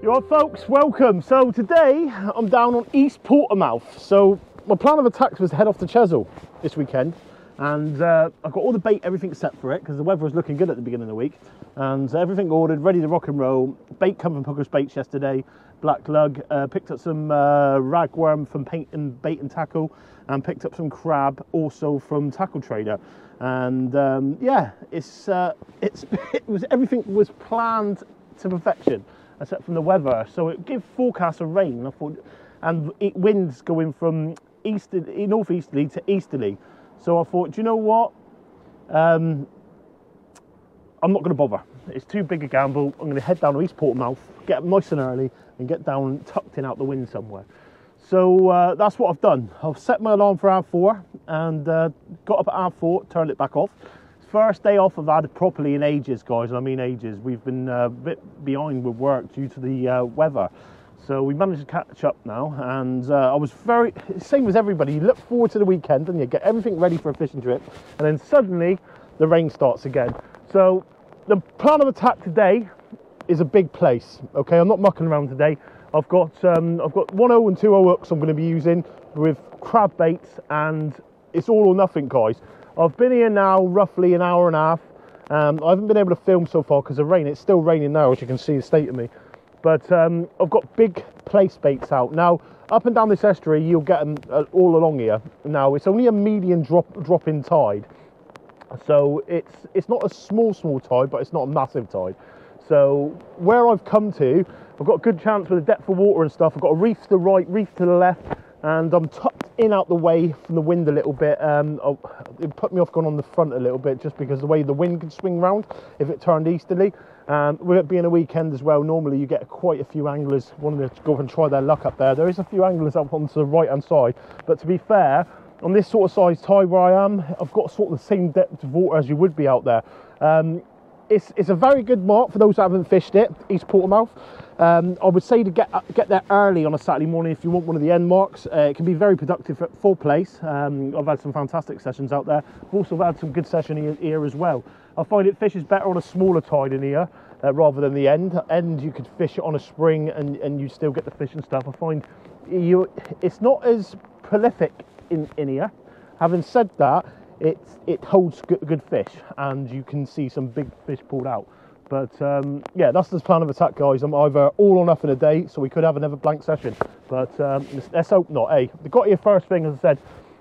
You all folks, welcome. So today I'm down on East Portsmouth. So my plan of attack was to head off to Chesil this weekend, and I've got all the bait, everything set for it because the weather was looking good at the beginning of the week, and everything ordered, ready to rock and roll. Bait come from Hooker's Baits yesterday, black lug, picked up some ragworm from Paint and Bait and Tackle, and picked up some crab also from Tackle Trader. And yeah, everything was planned to perfection except from the weather. So it gave forecast of rain, I thought, and winds going from northeasterly to easterly. So I thought, do you know what? I'm not going to bother. It's too big a gamble. I'm going to head down to East Portsmouth, get up nice and early, and get down tucked in out the wind somewhere. So that's what I've done. I've set my alarm for half 4 and got up at half 4, turned it back off. First day off I've had properly in ages, guys, and I mean ages. We've been a bit behind with work due to the weather. So we managed to catch up now, and I was same as everybody, you look forward to the weekend and you get everything ready for a fishing trip, and then suddenly the rain starts again. So the plan of attack today is a big place, okay? I'm not mucking around today. I've got 1.0 and 2.0 hooks I'm going to be using with crab baits, and it's all or nothing, guys. I've been here now roughly an hour and a half. I haven't been able to film so far because of rain. It's still raining now, as you can see the state of me. But I've got big place baits out. Now, up and down this estuary, you'll get them all along here. Now, it's only a medium drop in tide. So it's not a small tide, but it's not a massive tide. So where I've come to, I've got a good chance with the depth of water and stuff. I've got a reef to the right, reef to the left, and I'm tucked in out the way from the wind a little bit. It put me off going on the front a little bit just because the way the wind can swing round if it turned easterly. With it being a weekend as well, normally you get quite a few anglers wanting to go and try their luck up there. There is a few anglers up onto the right hand side, but to be fair, on this sort of size tide where I am, I've got sort of the same depth of water as you would be out there. It's a very good mark for those that haven't fished it, East Portsmouth. I would say to get there early on a Saturday morning if you want one of the end marks. It can be very productive at full place. I've had some fantastic sessions out there. I've also had some good session here as well. I find it fishes better on a smaller tide in here rather than the end. End you could fish it on a spring and you still get the fish and stuff. I find it's not as prolific in here. Having said that, it holds good fish and you can see some big fish pulled out. But yeah, that's the plan of attack, guys. I'm either all or nothing a day, so we could have another blank session. But let's hope not. Hey, we got here first thing, as I said,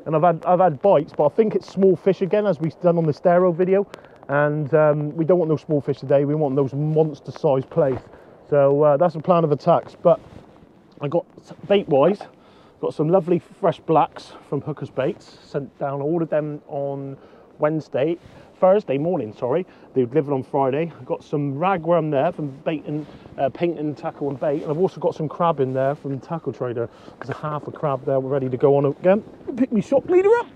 and I've had bites, but I think it's small fish again, as we've done on the Stero video. And we don't want no small fish today. We want those monster-sized plays. So that's the plan of attacks. But I got bait-wise, got some lovely fresh blacks from Hooker's Baits sent down. I ordered them on Thursday morning, sorry. They were delivered on Friday. I've got some ragworm there from Paint and Tackle and Bait, and I've also got some crab in there from Tackle Trader. There's a half a crab there, we're ready to go on again. Pick me shop leader up.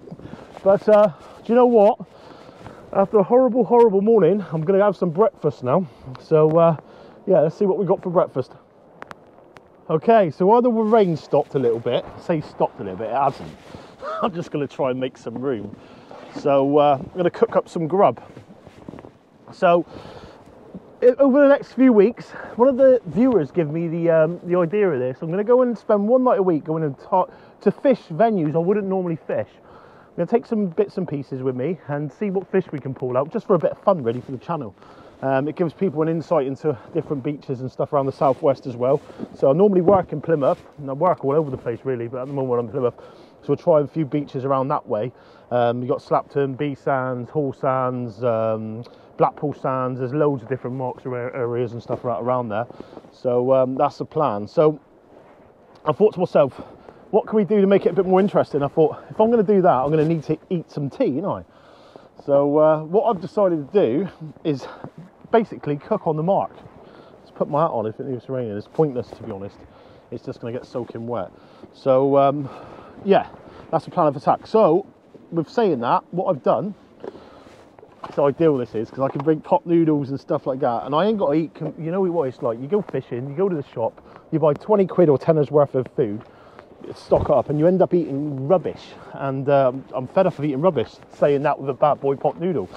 But do you know what? After a horrible morning, I'm going to have some breakfast now. So yeah, let's see what we got for breakfast. Okay, so either the rain stopped a little bit. I say stopped a little bit, it hasn't. I'm just going to try and make some room. So I'm going to cook up some grub. So over the next few weeks, one of the viewers gave me the idea of this. I'm going to go and spend one night a week going to fish venues I wouldn't normally fish. I'm going to take some bits and pieces with me and see what fish we can pull out, just for a bit of fun really for the channel. It gives people an insight into different beaches and stuff around the southwest as well. So I normally work in Plymouth, and I work all over the place really, but at the moment I'm in Plymouth. So we'll try a few beaches around that way. You've got Slapton, B Sands, Hall Sands, Blackpool Sands. There's loads of different marks areas and stuff right around there. So that's the plan. So I thought to myself, what can we do to make it a bit more interesting? I thought, if I'm going to do that, I'm going to need to eat some tea, you know. So what I've decided to do is basically cook on the mark. Let's put my hat on if it needs raining. It's pointless, to be honest. It's just going to get soaking wet. So yeah, that's the plan of attack. So with saying that, what I've done, it's ideal this is, because I can bring pot noodles and stuff like that, and I ain't got to eat. You know what it's like, you go fishing, you go to the shop, you buy 20 quid or tenner's worth of food, stock up, and you end up eating rubbish. And I'm fed up of eating rubbish, saying that with a bad boy pot noodle.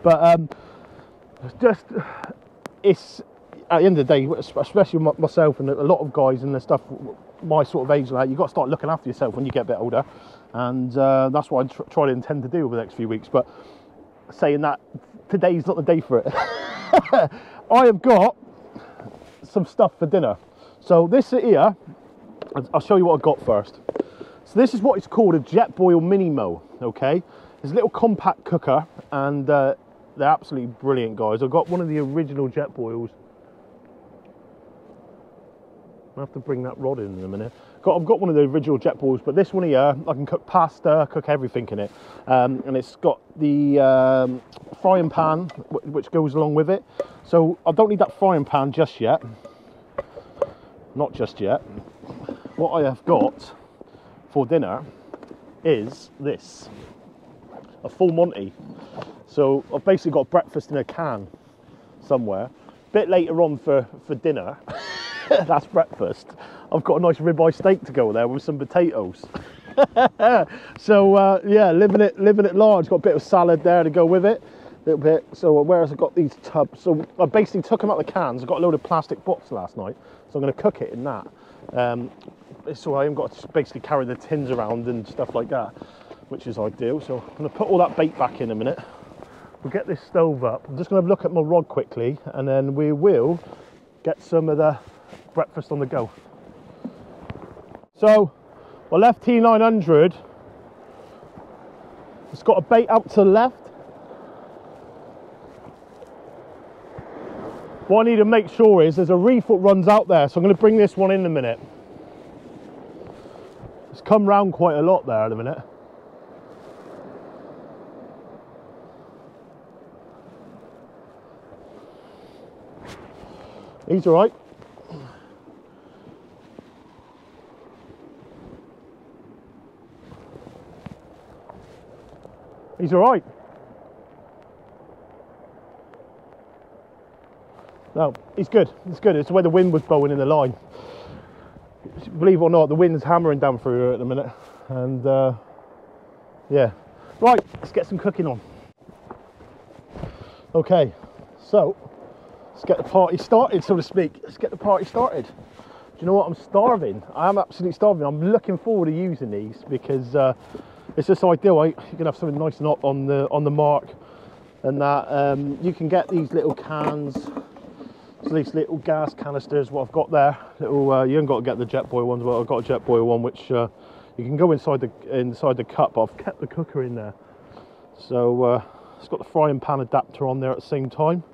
But just it's at the end of the day, especially myself and a lot of guys and the stuff my sort of age, like, you've got to start looking after yourself when you get a bit older, and that's what I try to intend to do over the next few weeks. But saying that, today's not the day for it. I have got some stuff for dinner. So this here, I'll show you what I got first. So this is what it's called, a Jetboil Minimo, okay? It's a little compact cooker, and they're absolutely brilliant, guys. I've got one of the original Jetboils. I'll have to bring that rod in a minute. I've got one of the original Jetboils, but this one here, I can cook pasta, cook everything in it. And it's got the frying pan, which goes along with it. So I don't need that frying pan just yet. Not just yet. What I have got for dinner is this, a full Monty. So I've basically got breakfast in a can somewhere. Bit later on for dinner, that's breakfast, I've got a nice ribeye steak to go there with some potatoes. So yeah, living it large. Got a bit of salad there to go with it, a little bit. So whereas I got these tubs, so I basically took them out of the cans. I got a load of plastic box last night, so I'm going to cook it in that. So I haven't got to basically carry the tins around and stuff like that, which is ideal. So I'm going to put all that bait back in a minute. We'll get this stove up. I'm just going to have a look at my rod quickly, and then we will get some of the breakfast on the go. So my left T900, it's got a bait out to the left. What I need to make sure is there's a reef that runs out there, so I'm going to bring this one in a minute. It's come round quite a lot there in a minute. He's all right. He's all right. No, he's good. It's good. It's where the wind was blowing in the line. Believe it or not, the wind's hammering down through here at the minute. And yeah. Right, let's get some cooking on. Okay, so let's get the party started, so to speak. Let's get the party started. Do you know what? I'm starving. I am absolutely starving. I'm looking forward to using these because it's just ideal. You can have something nice and hot on the mark, and that you can get these little cans. So these little gas canisters, what I've got there, little you haven't got to get the Jetboil ones, but I've got a Jetboil one which you can go inside the cup, but I've kept the cooker in there. So it's got the frying pan adapter on there at the same time.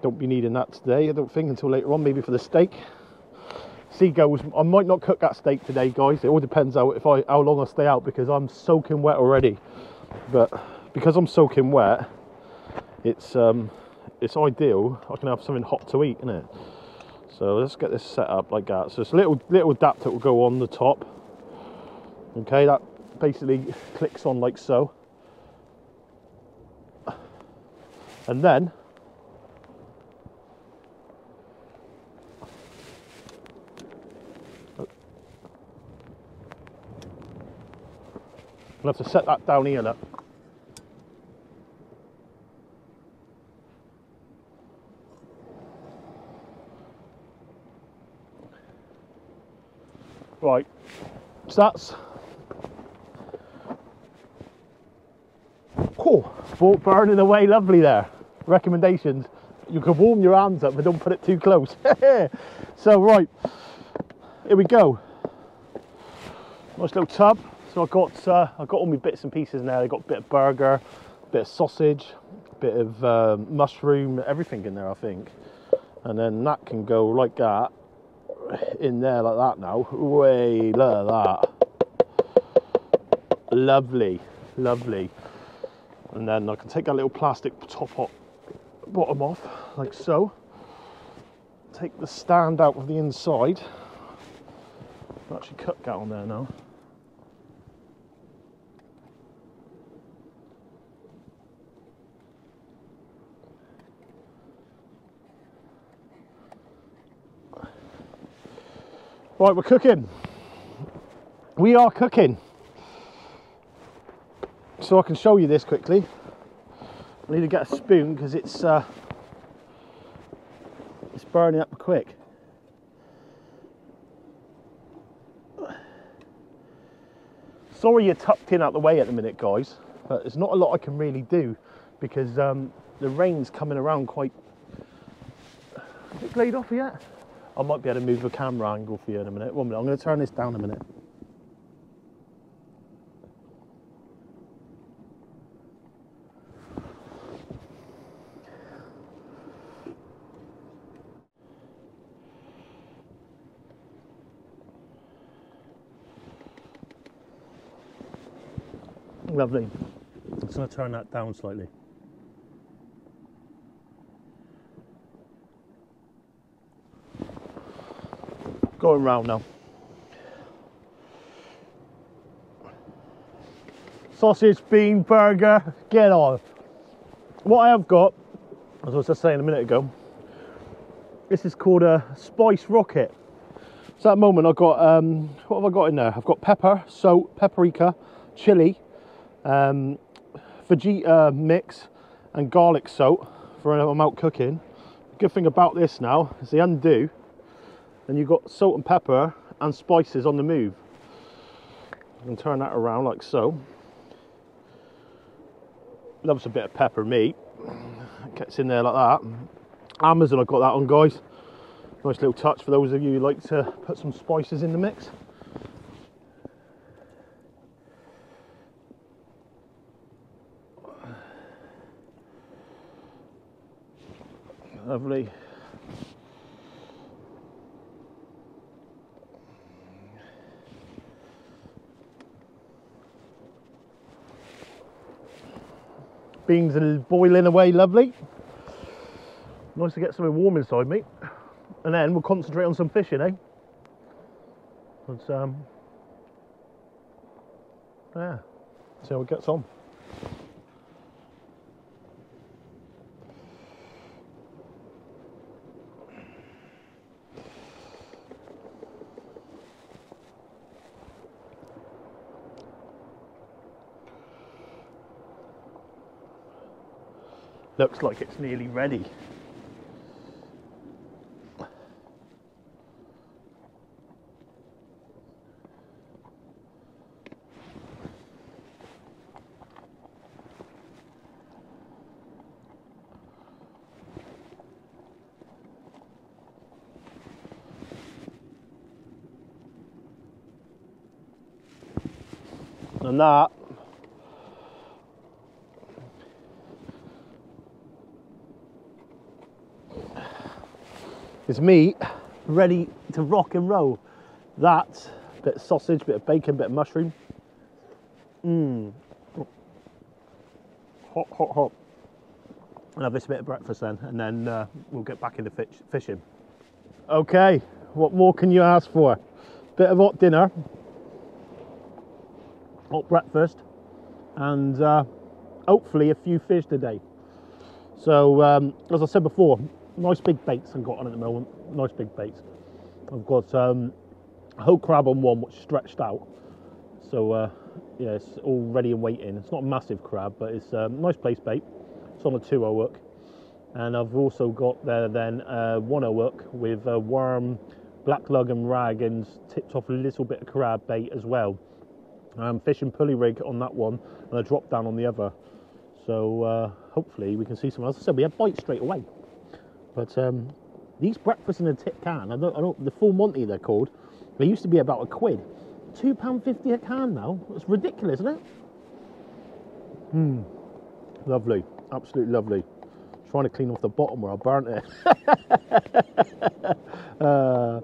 Don't be needing that today, I don't think, until later on, maybe for the steak. Seagulls, I might not cook that steak today, guys. It all depends how long I stay out, because I'm soaking wet already. But because I'm soaking wet, it's ideal. I can have something hot to eat, innit? So let's get this set up like that. So it's a little adapter will go on the top. Okay, that basically clicks on like so. And then I'll have to set that down here, look. Right, so that's cool, burning away lovely there. Recommendations: you can warm your hands up, but don't put it too close. So right, here we go. Nice little tub. So I've got all my bits and pieces now. I've got a bit of burger, a bit of sausage, a bit of mushroom, everything in there, I think. And then that can go like that in there like that now. Way, look at that. Lovely, lovely. And then I can take that little plastic bottom off like so. Take the stand out of the inside. I'll actually cut that on there now. Right, we're cooking. We are cooking. So I can show you this quickly. I need to get a spoon because it's It's burning up quick. Sorry you're tucked in out the way at the minute, guys, but there's not a lot I can really do because the rain's coming around quite... Is it glade off yet? I might be able to move the camera angle for you in a minute. 1 minute, I'm going to turn this down a minute. Lovely. I'm just going to turn that down slightly. Going round now. Sausage, bean, burger, get on. What I have got, as I was just saying a minute ago, this is called a spice rocket. So at the moment I've got, what have I got in there? I've got pepper, salt, paprika, chili, Vegeta mix and garlic salt for when I'm out cooking. The good thing about this now is the undo, and you've got salt and pepper and spices on the move. You can turn that around like so. Loves a bit of pepper meat. Gets in there like that. Amazon I got that on, guys. Nice little touch for those of you who like to put some spices in the mix. Lovely. Beans are boiling away, lovely. Nice to get something warm inside me. And then we'll concentrate on some fishing, eh? Let's yeah, see how it gets on. Looks like it's nearly ready. And that is meat ready to rock and roll. That bit of sausage, bit of bacon, bit of mushroom. Hot, hot, hot. I'll have this bit of breakfast then, and then we'll get back into fishing. Okay, what more can you ask for? Bit of hot dinner, hot breakfast, and hopefully a few fish today. So as I said before, nice big baits I've got on at the moment. Nice big baits. I've got a whole crab on one which stretched out. So yeah, it's all ready and waiting. It's not a massive crab, but it's a nice place bait. It's on a 2-0 hook. And I've also got there then 1-0 hook with a worm, black lug and rag, and tipped off a little bit of crab bait as well. Fishing pulley rig on that one and a drop down on the other. So hopefully we can see some. As I said, we had bites straight away. But these breakfasts in a tin can, I don't, the full Monty they're called, they used to be about £1. £2.50 a can now. It's ridiculous, isn't it? Lovely, absolutely lovely. Trying to clean off the bottom where I burnt it. I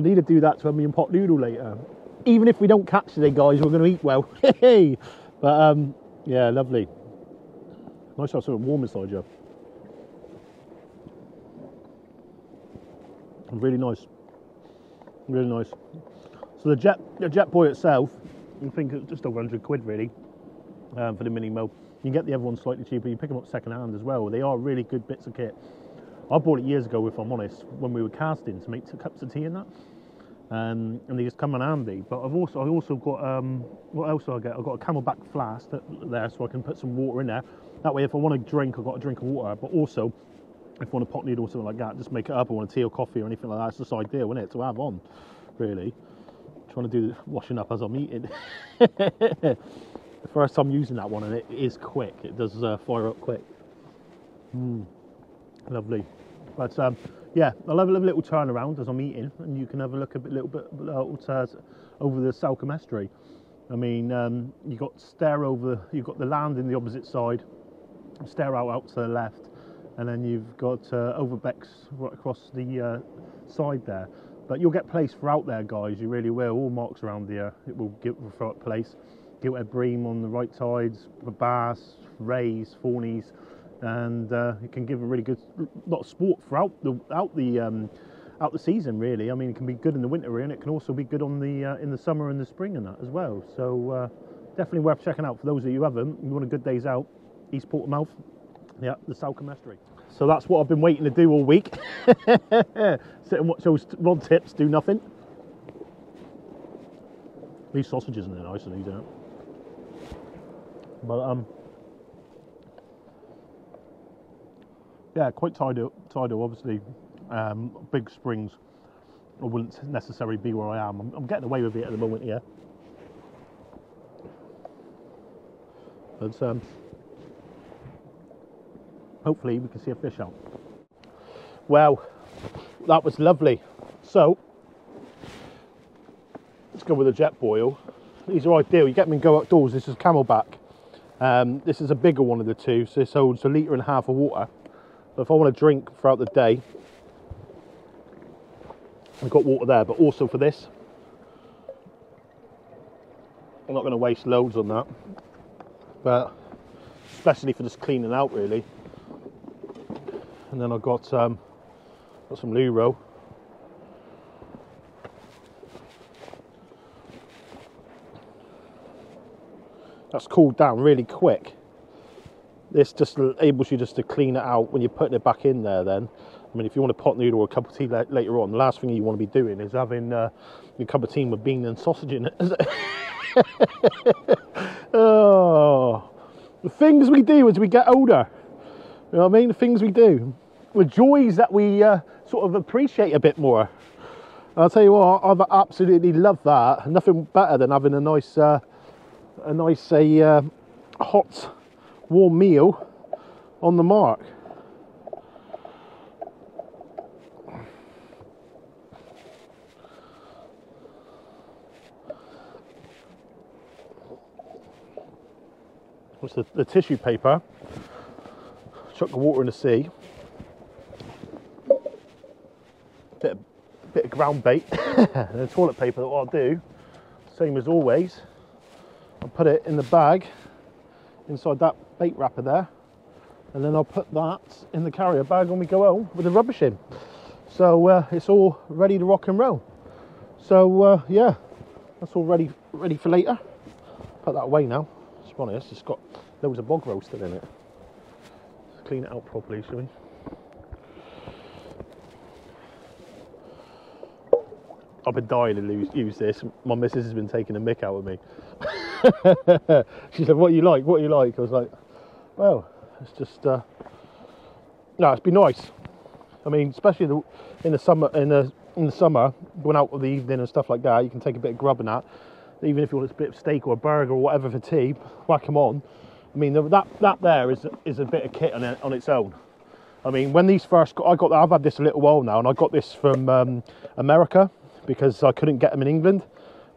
need to do that to a million pot noodle later. Even if we don't catch today, guys, we're going to eat well. But yeah, lovely. Nice to have something warm inside you. Really nice, really nice. So the jet boy itself, I think it's just over 100 quid really for the mini mo. You can get the other one slightly cheaper. You pick them up second hand as well. They are really good bits of kit. I bought it years ago, if I'm honest, when we were casting to make cups of tea and that, and they just come in handy. But I also got what else do I get? I've got a Camelback flask there, so I can put some water in there. That way, if I want to drink, I've got a drink of water. But also, if I want a pot noodle or something like that, just make it up. I want a tea or coffee or anything like that. It's just ideal, isn't it, to have on, really. Trying to do the washing up as I'm eating. The first time using that one, and it is quick. It does fire up quick. Lovely. But yeah, I'll have a little turn around as I'm eating, and you can have a look a little bit over the Salcombe Estuary. I mean, you got you've got the land in the opposite side, stare out to the left, and then you've got Overbeck's right across the side there. But you'll get place throughout there, guys. You really will. All marks around here, it will give a place. Gilthead Bream on the right sides, Bass, Rays, Fawneys, and it can give a really good lot of sport throughout the season, really. I mean, it can be good in the winter, and it can also be good on the in the summer and the spring and that as well. So definitely worth checking out for those of you who haven't. You want a good day's out, East Portsmouth, yeah, the Salcombe Estuary. So that's what I've been waiting to do all week. Sit and watch those rod tips do nothing. These sausages are nice, and these aren't. But yeah, quite tidal obviously. Big springs, I wouldn't necessarily be where I am. I'm getting away with it at the moment here. But hopefully we can see a fish out. Well, that was lovely. So let's go with a Jetboil. These are ideal. You get them and go outdoors. This is Camelback. This is a bigger one of the two, so this holds 1.5 litres of water. But if I want to drink throughout the day, I've got water there. But also for this, I'm not going to waste loads on that, but especially for just cleaning out, really. And then I've got some Luro. That's cooled down really quick. This just enables you just to clean it out when you're putting it back in there then. I mean, if you want a pot noodle or a cup of tea later on, the last thing you want to be doing is having your cup of tea with bean and sausage in it. Oh, the things we do as we get older. You know what I mean? The things we do. The joys that we sort of appreciate a bit more. I'll tell you what, I've absolutely loved that. Nothing better than having a nice hot, warm meal on the mark. What's the tissue paper? Chuck the water in the sea. Bit of ground bait and the toilet paper. What I'll do, same as always, I'll put it in the bag inside that bait wrapper there, and then I'll put that in the carrier bag when we go home with the rubbish in. So it's all ready to rock and roll. So yeah, that's all ready for later. Put that away now. To be honest, it's got loads of bog roll still in it. Let's clean it out properly, shall we? I've been dying to use this. My missus has been taking a mick out of me. She said, "What you like? What you like?" I was like, "Well, it's just no, it's been nice. I mean, especially in the summer, going out of the evening and stuff like that. You can take a bit of grub and that. Even if you want a bit of steak or a burger or whatever for tea, whack them on. I mean, that there is a bit of kit on its own. I mean, when these first I've had this a little while now, and I got this from America, because I couldn't get them in England,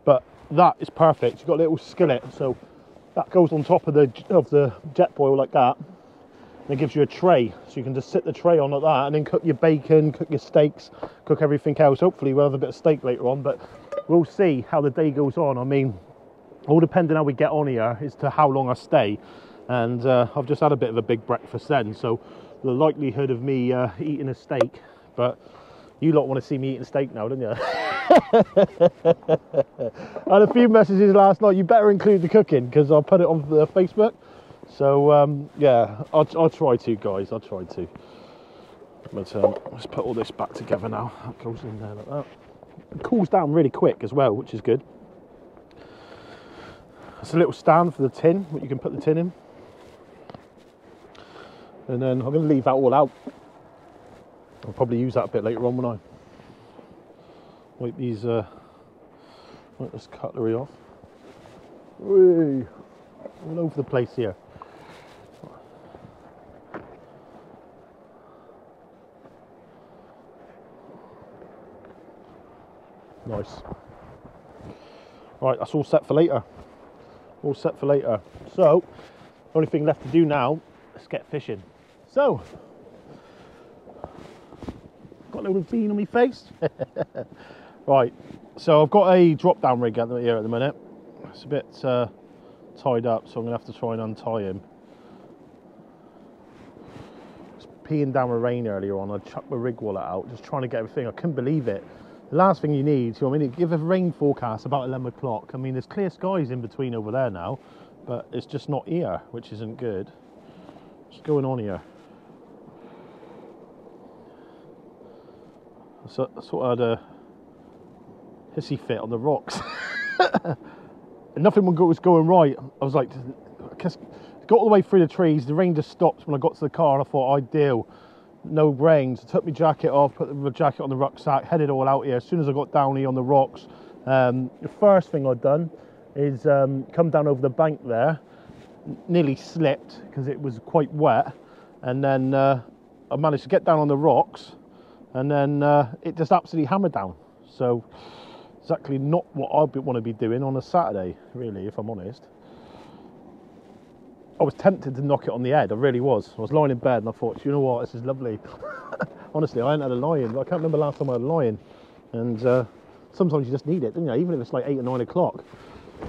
but that is perfect. You've got a little skillet, so that goes on top of the Jetboil like that, and it gives you a tray, so you can just sit the tray on like that, and then cook your bacon, cook your steaks, cook everything else. Hopefully we'll have a bit of steak later on, but we'll see how the day goes on. I mean, all depending how we get on here as to how long I stay, and I've just had a bit of a big breakfast then, so the likelihood of me eating a steak, but you lot want to see me eating steak now, don't you? I had a few messages last night. You better include the cooking because I'll put it on the Facebook. So yeah, I'll try to, guys. I'll try to. But let's put all this back together now. That goes in there like that. It cools down really quick as well, which is good. It's a little stand for the tin, what you can put the tin in. And then I'm going to leave that all out. I'll probably use that a bit later on when I wipe these, wipe this cutlery off. Whee! All over the place here. Nice. Right, that's all set for later. All set for later. So, only thing left to do now is get fishing. So, got a little bean on my face. Right, so I've got a drop down rig here at the minute. It's a bit tied up, so I'm gonna have to try and untie him. It's peeing down with rain earlier on. I chucked my rig wallet out, just trying to get everything. I couldn't believe it. The last thing you need, I mean, give a rain forecast about 11 o'clock. I mean, there's clear skies in between over there now, but it's just not here, which isn't good. What's going on here? So I sort of had a hissy fit on the rocks. And nothing was going right. I was like, got all the way through the trees, the rain just stopped when I got to the car, and I thought, ideal. No rain, so I took my jacket off, put the jacket on the rucksack, headed all out here. As soon as I got down here on the rocks, the first thing I'd done is come down over the bank there, nearly slipped because it was quite wet, and then I managed to get down on the rocks, and then it just absolutely hammered down. So exactly not what I want to be doing on a Saturday, really, if I'm honest. I was tempted to knock it on the head, I really was. I was lying in bed and I thought, you know what, this is lovely. Honestly, I hadn't had a lie-in. I can't remember the last time I had a lie-in. And sometimes you just need it, don't you? Even if it's like 8 or 9 o'clock.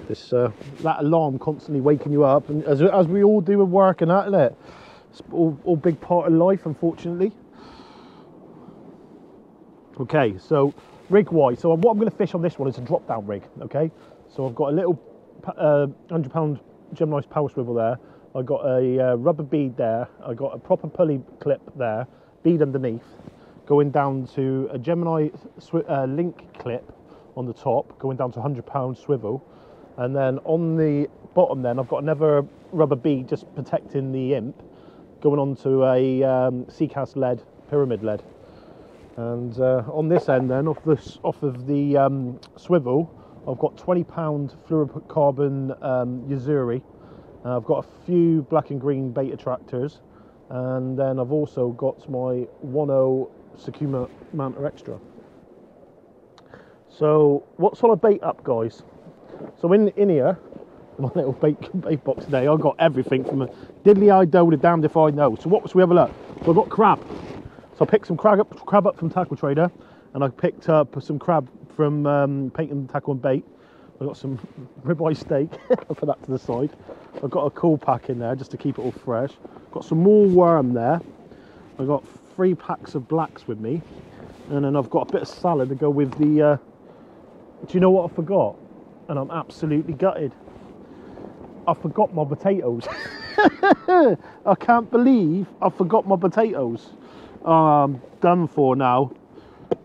This that alarm constantly waking you up, and as we all do with work and that, isn't it? It's all big part of life, unfortunately. Okay, so rig-wise, so what I'm going to fish on this one is a drop-down rig, okay? So I've got a little 100-pound Gemini's power swivel there. I got a rubber bead there. I got a proper pulley clip there, bead underneath, going down to a Gemini link clip on the top, going down to 100-pound swivel, and then on the bottom then I've got another rubber bead just protecting the imp, going onto a Seacast lead, pyramid lead, and on this end then off of the swivel, I've got 20-pound fluorocarbon Yuzuri. I've got a few black and green bait attractors, and then I've also got my 1.0 Sakuma Manta Extra. So what's on a bait up, guys? So in here, my little bait box today, I've got everything from a diddly I do to damned if I know. So what? So we have a look. So I've got crab. So I picked some crab up from Tackle Trader, and I picked up some crab from Peyton Tackle and Bait. I've got some ribeye steak. I'll put that to the side. I've got a cool pack in there just to keep it all fresh. Got some more worm there. I've got 3 packs of blacks with me, and then I've got a bit of salad to go with the. Do you know what I forgot? And I'm absolutely gutted. I forgot my potatoes. I can't believe I forgot my potatoes. I'm done for now.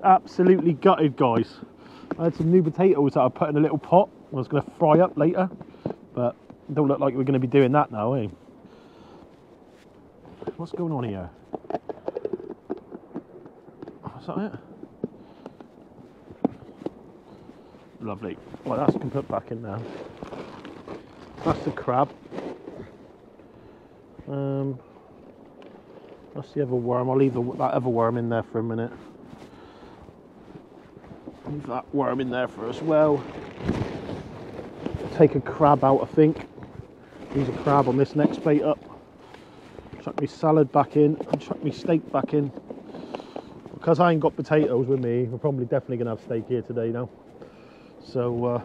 Absolutely gutted, guys. I had some new potatoes that I put in a little pot. I was going to fry up later, but it don't look like we're going to be doing that now, eh? What's going on here? Is that it? Lovely. Well, that's can put back in there. That's the crab. That's the other worm. I'll leave that other worm in there for a minute. Leave that worm in there for as well. Take a crab out, I think. Use a crab on this next bait up. Chuck me salad back in and chuck me steak back in. Because I ain't got potatoes with me, we're probably definitely going to have steak here today now. So,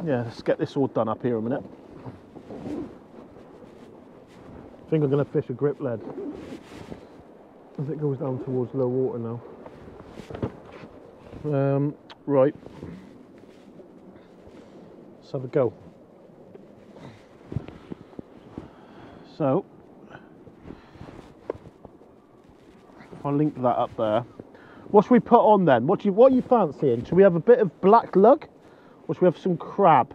yeah, let's get this all done up here in a minute. I think I'm going to fish a grip lead as it goes down towards low water now. Right, let's have a go. So, if I link that up there, what should we put on then? What are you fancying? Should we have a bit of black lug, or should we have some crab,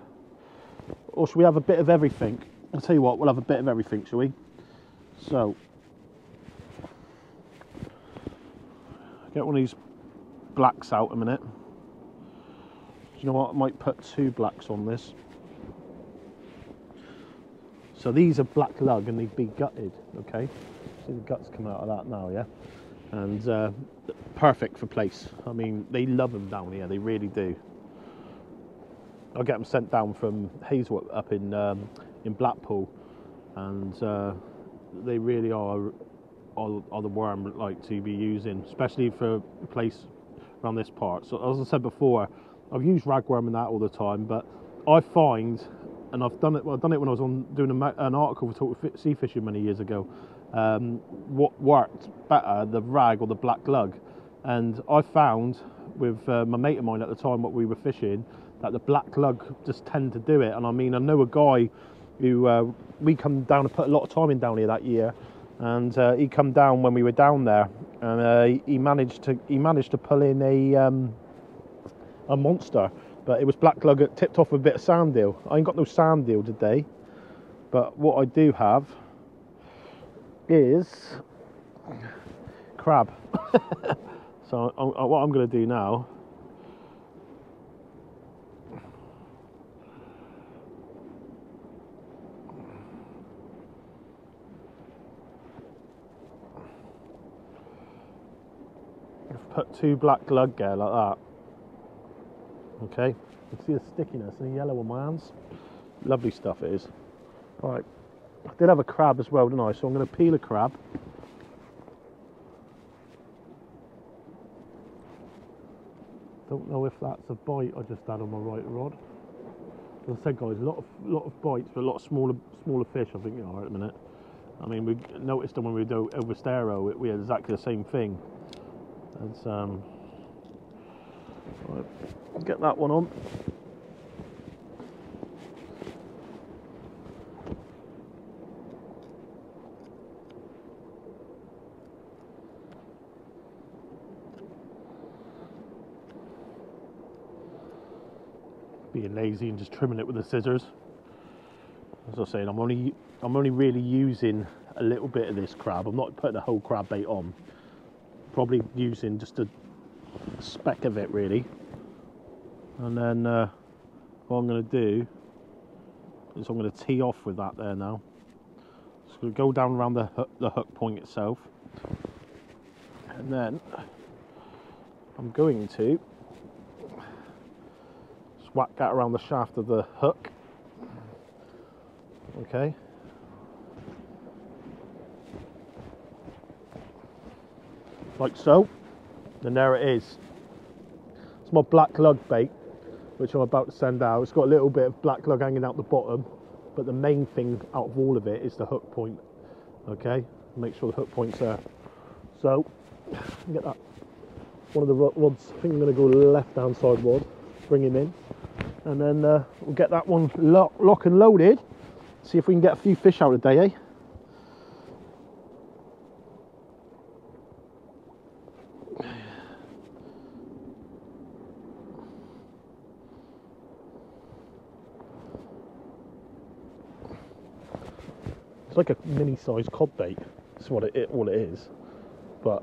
or should we have a bit of everything? I'll tell you what, we'll have a bit of everything, shall we? So, Get one of these blacks out a minute. Do you know what? I might put 2 blacks on this. So these are black lug and they'd be gutted, okay? See the guts come out of that now, yeah? And perfect for place. I mean, they love them down here, they really do. I'll get them sent down from Hazelwood up in Blackpool, and they really are the worm like to be using, especially for a place around this part. So as I said before, I've used ragworm and that all the time, but I find, and I've done it when I was doing an article for Talk Sea Fishing many years ago, what worked better, the rag or the black lug. And I found with my mate of mine at the time, what we were fishing, that the black lug just tend to do it. And I mean, I know a guy who we come down and put a lot of time in down here that year, and he come down when we were down there, and he managed to pull in a monster, but it was black lug tipped off with a bit of sand deal. I ain't got no sand deal today, but what I do have is crab. So what I'm going to do now, I've put 2 black lug there like that. Okay, you can see the stickiness and the yellow on my hands. Lovely stuff it is. Right, I did have a crab as well, didn't I? So I'm going to peel a crab. Don't know if that's a bite I just had on my right rod. As I said, guys, a lot of bites, but a lot of smaller fish. I think they are at the minute. I mean, we noticed them when we do over Staro. We had exactly the same thing. It's right, get that one on. Being lazy and just trimming it with the scissors. As I was saying, I'm only really using a little bit of this crab. I'm not putting a whole crab bait on. Probably using just a speck of it really. And then what I'm going to do is I'm going to tee off with that there now. Just going to go down around the hook point itself, and then I'm going to whack that around the shaft of the hook. Okay. Like so. And there it is. It's my black lug bait, which I'm about to send out. It's got a little bit of black lug hanging out the bottom, but the main thing out of all of it is the hook point. Okay, make sure the hook point's there. So, get that. One of the rods, I think I'm going to go left hand side rod, bring him in, and then we'll get that one lock and loaded. See if we can get a few fish out today, eh? It's like a mini-sized cod bait. That's what all it is. But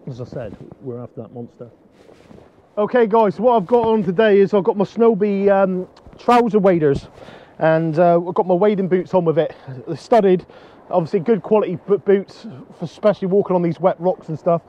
as I said, we're after that monster. Okay, guys. So what I've got on today is I've got my Snowbee trouser waders, and I've got my wading boots on with it. They're studded, obviously good quality boots, for especially walking on these wet rocks and stuff.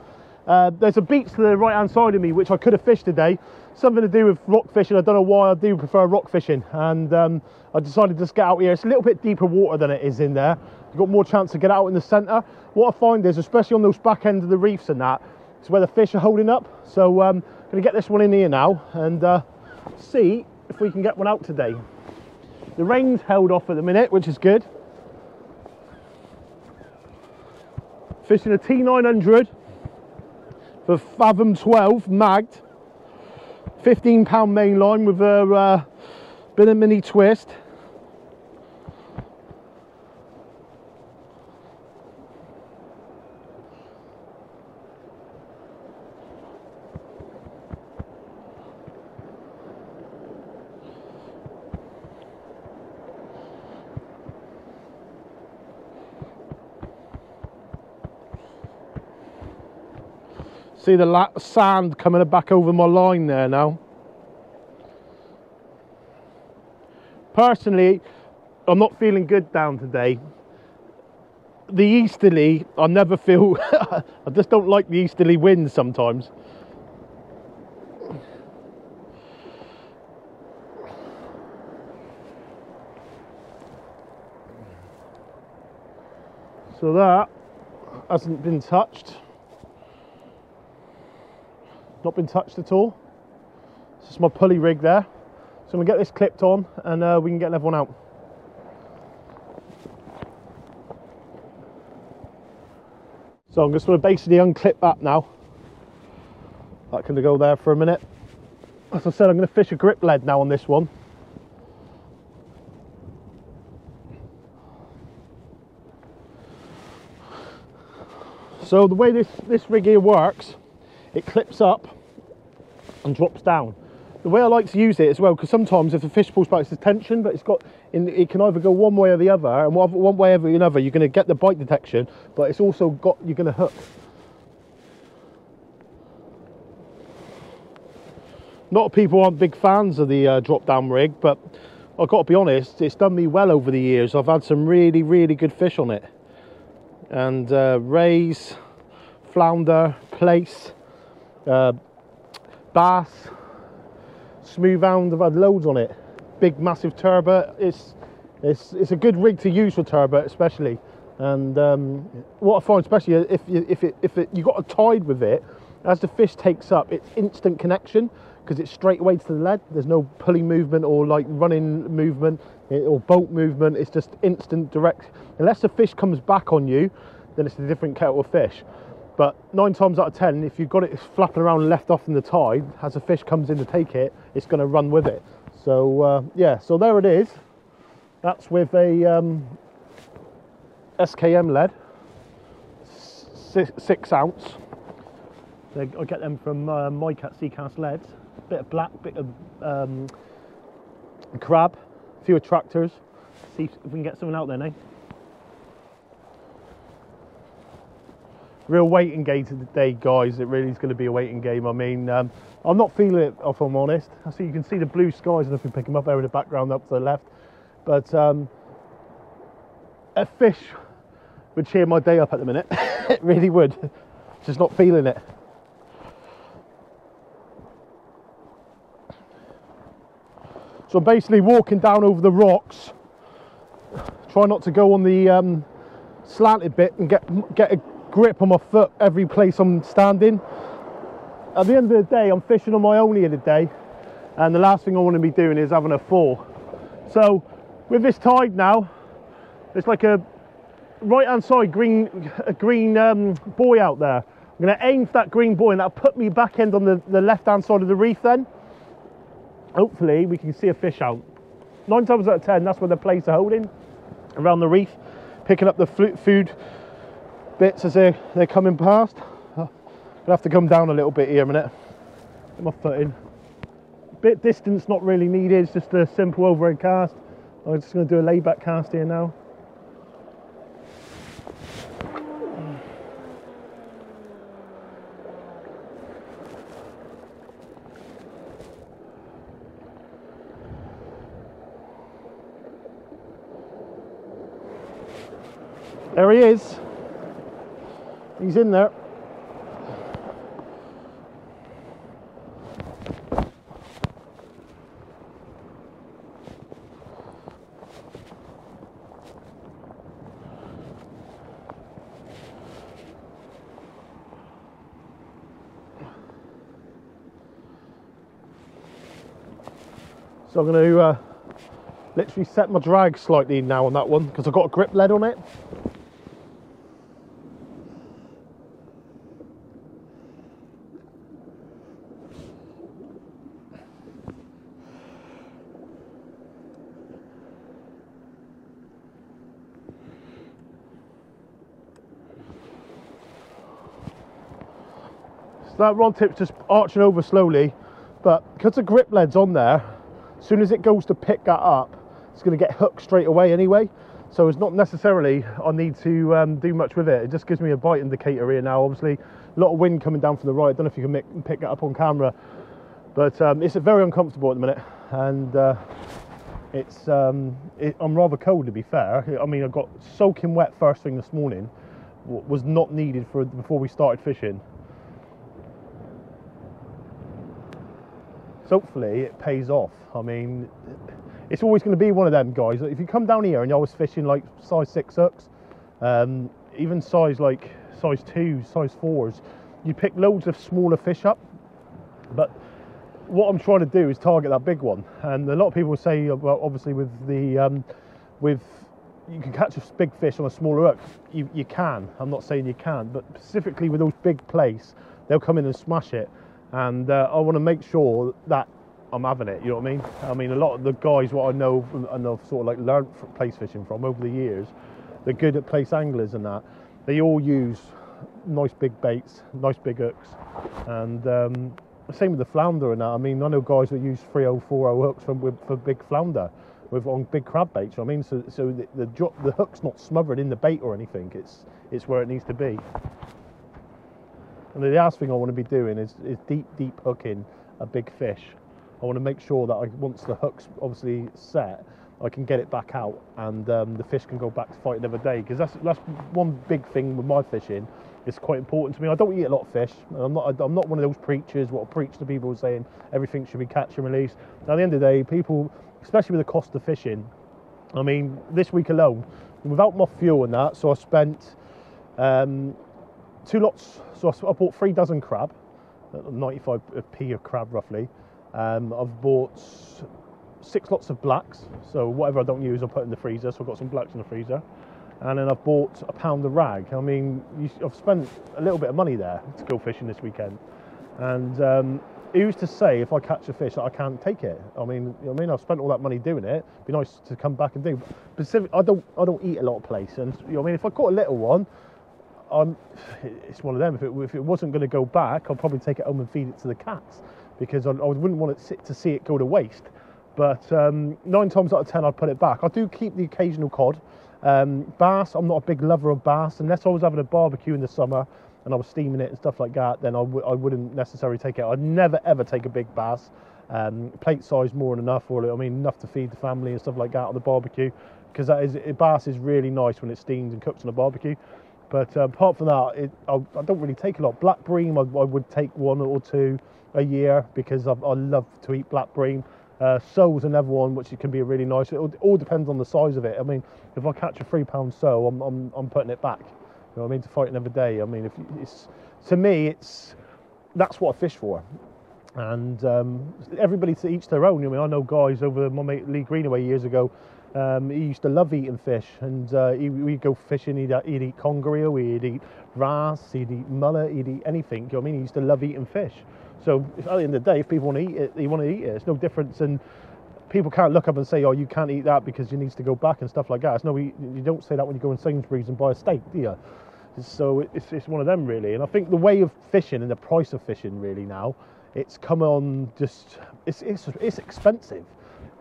There's a beach to the right hand side of me which I could have fished today, something to do with rock fishing. I don't know why, I do prefer rock fishing, and I decided to just get out here. It's a little bit deeper water than it is in there. You've got more chance to get out in the centre. What I find is, especially on those back end of the reefs and that, it's where the fish are holding up. So I'm going to get this one in here now and see if we can get one out today. The rain's held off at the minute, which is good. Fishing a T900 for Fathom 12 magged, 15-pound main line with a bit of mini twist. See the sand coming back over my line there now. Personally, I'm not feeling good down today. The easterly, I never feel, I just don't like the easterly winds sometimes. So that hasn't been touched. Not been touched at all. This is my pulley rig there. So I'm gonna get this clipped on and we can get another one out. So I'm just gonna basically unclip that now. That can go there for a minute. As I said, I'm gonna fish a grip lead now on this one. So the way this rig here works, it clips up and drops down. The way I like to use it as well, because sometimes if the fish pulls back, it's a tension, but it can either go one way or the other, and one way or another, you're going to get the bite detection, but it's also you're going to hook. A lot of people aren't big fans of the drop down rig, but I've got to be honest, it's done me well over the years. I've had some really, really good fish on it. And rays, flounder, plaice, bass, smooth hound, I've had loads on it. Big massive turbot. It's a good rig to use for turbot especially. And what I find especially if you got a tide with it, as the fish takes up, it's instant connection because it's straight away to the lead. There's no pulley movement or like running movement or boat movement. It's just instant direct. Unless the fish comes back on you, then it's a different kettle of fish. But 9 times out of 10, if you've got it flapping around and left off in the tide, as a fish comes in to take it, it's going to run with it. So yeah, so there it is. That's with a SKM lead, 6 ounce. I get them from Mycat Seacast leads. Bit of black, bit of crab, a few attractors. See if we can get something out there now. Real waiting game today, guys. It really is going to be a waiting game. I mean, I'm not feeling it, if I'm honest. I see you can see the blue skies, and if you pick them up there in the background up to the left. But a fish would cheer my day up at the minute. It really would. Just not feeling it. So I'm basically walking down over the rocks. Try not to go on the slanted bit and get a grip on my foot every place I'm standing. At the end of the day, I'm fishing on my own here today, and the last thing I want to be doing is having a fall. So with this tide now, there's like a right hand side green buoy out there. I'm going to aim for that green buoy, and that'll put me back end on the left hand side of the reef. Then hopefully we can see a fish out. 9 times out of 10, that's where the place are holding, around the reef, picking up the food bits as they're coming past. I'll have to come down a little bit here a minute. Get my foot in. Bit distance not really needed, it's just a simple overhead cast. I'm just going to do a layback cast here now. There he is. He's in there. So I'm going to literally set my drag slightly now on that one because I've got a grip lead on it. So that rod tip's just arching over slowly, but because the grip lead's on there, as soon as it goes to pick that up, it's going to get hooked straight away anyway. So it's not necessarily I need to do much with it. It just gives me a bite indicator here now. Obviously, a lot of wind coming down from the right. I don't know if you can pick it up on camera, but it's very uncomfortable at the minute, and I'm rather cold, to be fair. I mean, I got soaking wet first thing this morning, was not needed before we started fishing. So hopefully it pays off. I mean, it's always going to be one of them guys. If you come down here and you're always fishing like size 6 hooks, even size 2s, size 4s, you pick loads of smaller fish up. But what I'm trying to do is target that big one. And a lot of people say, well, obviously with you can catch a big fish on a smaller hook. You can. I'm not saying you can't, but specifically with those big plaice, they'll come in and smash it. And I want to make sure that I'm having it, you know what I mean? I mean, a lot of the guys, what I know and I've sort of like learned plaice fishing from over the years, they're good at plaice anglers and that. They all use nice big baits, nice big hooks. And same with the flounder and that. I mean, I know guys that use 3.0, 4.0 hooks for big flounder on big crab baits, you know what I mean? So the hook's not smothered in the bait or anything. It's where it needs to be. And the last thing I want to be doing is deep hooking a big fish. I want to make sure that once the hook's obviously set, I can get it back out and the fish can go back to fight another day. Because that's one big thing with my fishing. It's quite important to me. I don't eat a lot of fish. I'm not one of those preachers what preach to people saying everything should be catch and release. Now, at the end of the day, people, especially with the cost of fishing, I mean, this week alone, without my fuel and that, so I spent 2 lots. So I bought 3 dozen crab, 95p a crab roughly. I've bought 6 lots of blacks, so whatever I don't use I'll put in the freezer, so I've got some blacks in the freezer. And then I've bought a pound of rag. I mean, I've spent a little bit of money there to go fishing this weekend. And who's to say if I catch a fish that I can't take it? I mean, I've spent all that money doing it. It'd be nice to come back and do. I don't eat a lot of plaice, and you know what I mean, if I caught a little one, it's one of them. If it wasn't going to go back, I'll probably take it home and feed it to the cats, because I wouldn't want it to see it go to waste. But 9 times out of 10, I'd put it back. I do keep the occasional cod. Bass, I'm not a big lover of bass. Unless I was having a barbecue in the summer and I was steaming it and stuff like that, then I wouldn't necessarily take it. I'd never ever take a big bass. Plate size more than enough, or I mean enough to feed the family and stuff like that on the barbecue, because bass is really nice when it's steamed and cooked on a barbecue. But apart from that, I don't really take a lot. Black bream, I would take 1 or 2 a year, because I love to eat black bream. Sole's another one, which can be really nice. It all depends on the size of it. I mean, if I catch a 3-pound sole, I'm putting it back. You know what I mean, to fight another day. I mean, to me, that's what I fish for. And everybody to each their own. I mean, I know guys over my mate Lee Greenaway years ago. He used to love eating fish, and we'd go fishing. He'd eat conger, he'd eat wrasse, he'd eat mullet, he'd eat anything. You know what I mean? He used to love eating fish. So at the end of the day, if people want to eat it, they want to eat it. It's no difference, and people can't look up and say, "Oh, you can't eat that because you need to go back" and stuff like that. You don't say that when you go in Sainsbury's and buy a steak, do you? So it's one of them really. And I think the way of fishing and the price of fishing really now, it's come on. It's expensive.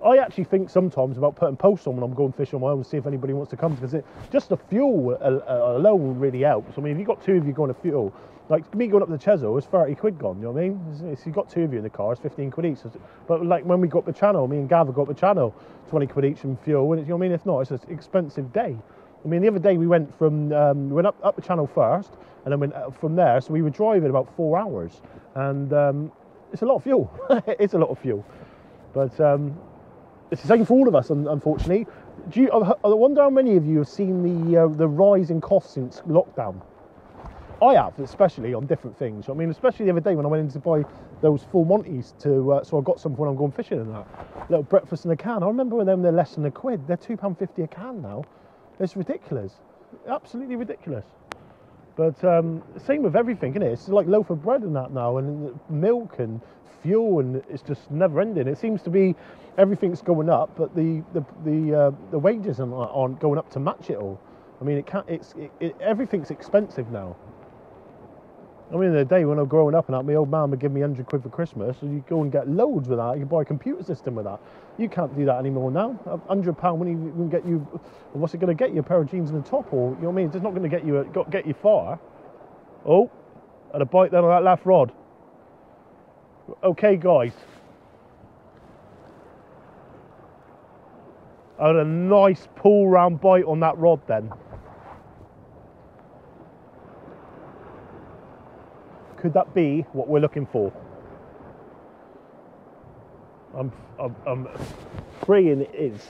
I actually think sometimes about putting posts on when I'm going fishing on my own to see if anybody wants to come, because just the fuel alone really helps. I mean, if you've got 2 of you going to fuel, like me going up to the Chesil, it's 30 quid gone, you know what I mean? If you've got 2 of you in the car, it's 15 quid each. But like when we got up the channel, me and Gav got up the channel, 20 quid each in fuel, and you know what I mean? If not, it's an expensive day. I mean, the other day we went up the channel first, and then went from there, so we were driving about 4 hours, and it's a lot of fuel. It's a lot of fuel. But it's the same for all of us, unfortunately. I wonder how many of you have seen the rise in costs since lockdown. I have, especially on different things. I mean, especially the other day when I went in to buy those full Monties so I got some for when I'm going fishing and that. Little breakfast in a can. I remember when they're less than £1. They're £2.50 a can now. It's ridiculous. Absolutely ridiculous. But same with everything, isn't it? It's like loaf of bread and that now, and milk and fuel, and it's just never ending. It seems to be everything's going up, but the wages aren't going up to match it all. I mean, everything's expensive now. I mean, the day when I was growing up and that, my old man would give me 100 quid for Christmas, and you go and get loads with that. You can buy a computer system with that. You can't do that anymore now. £100 when you can get you, what's it going to get you? A pair of jeans and a top, or you know what I mean? It's not going to get you far. Oh, And a bite then on that left rod. Okay, guys. And a nice pull round bite on that rod then. Could that be what we're looking for? I'm praying it is.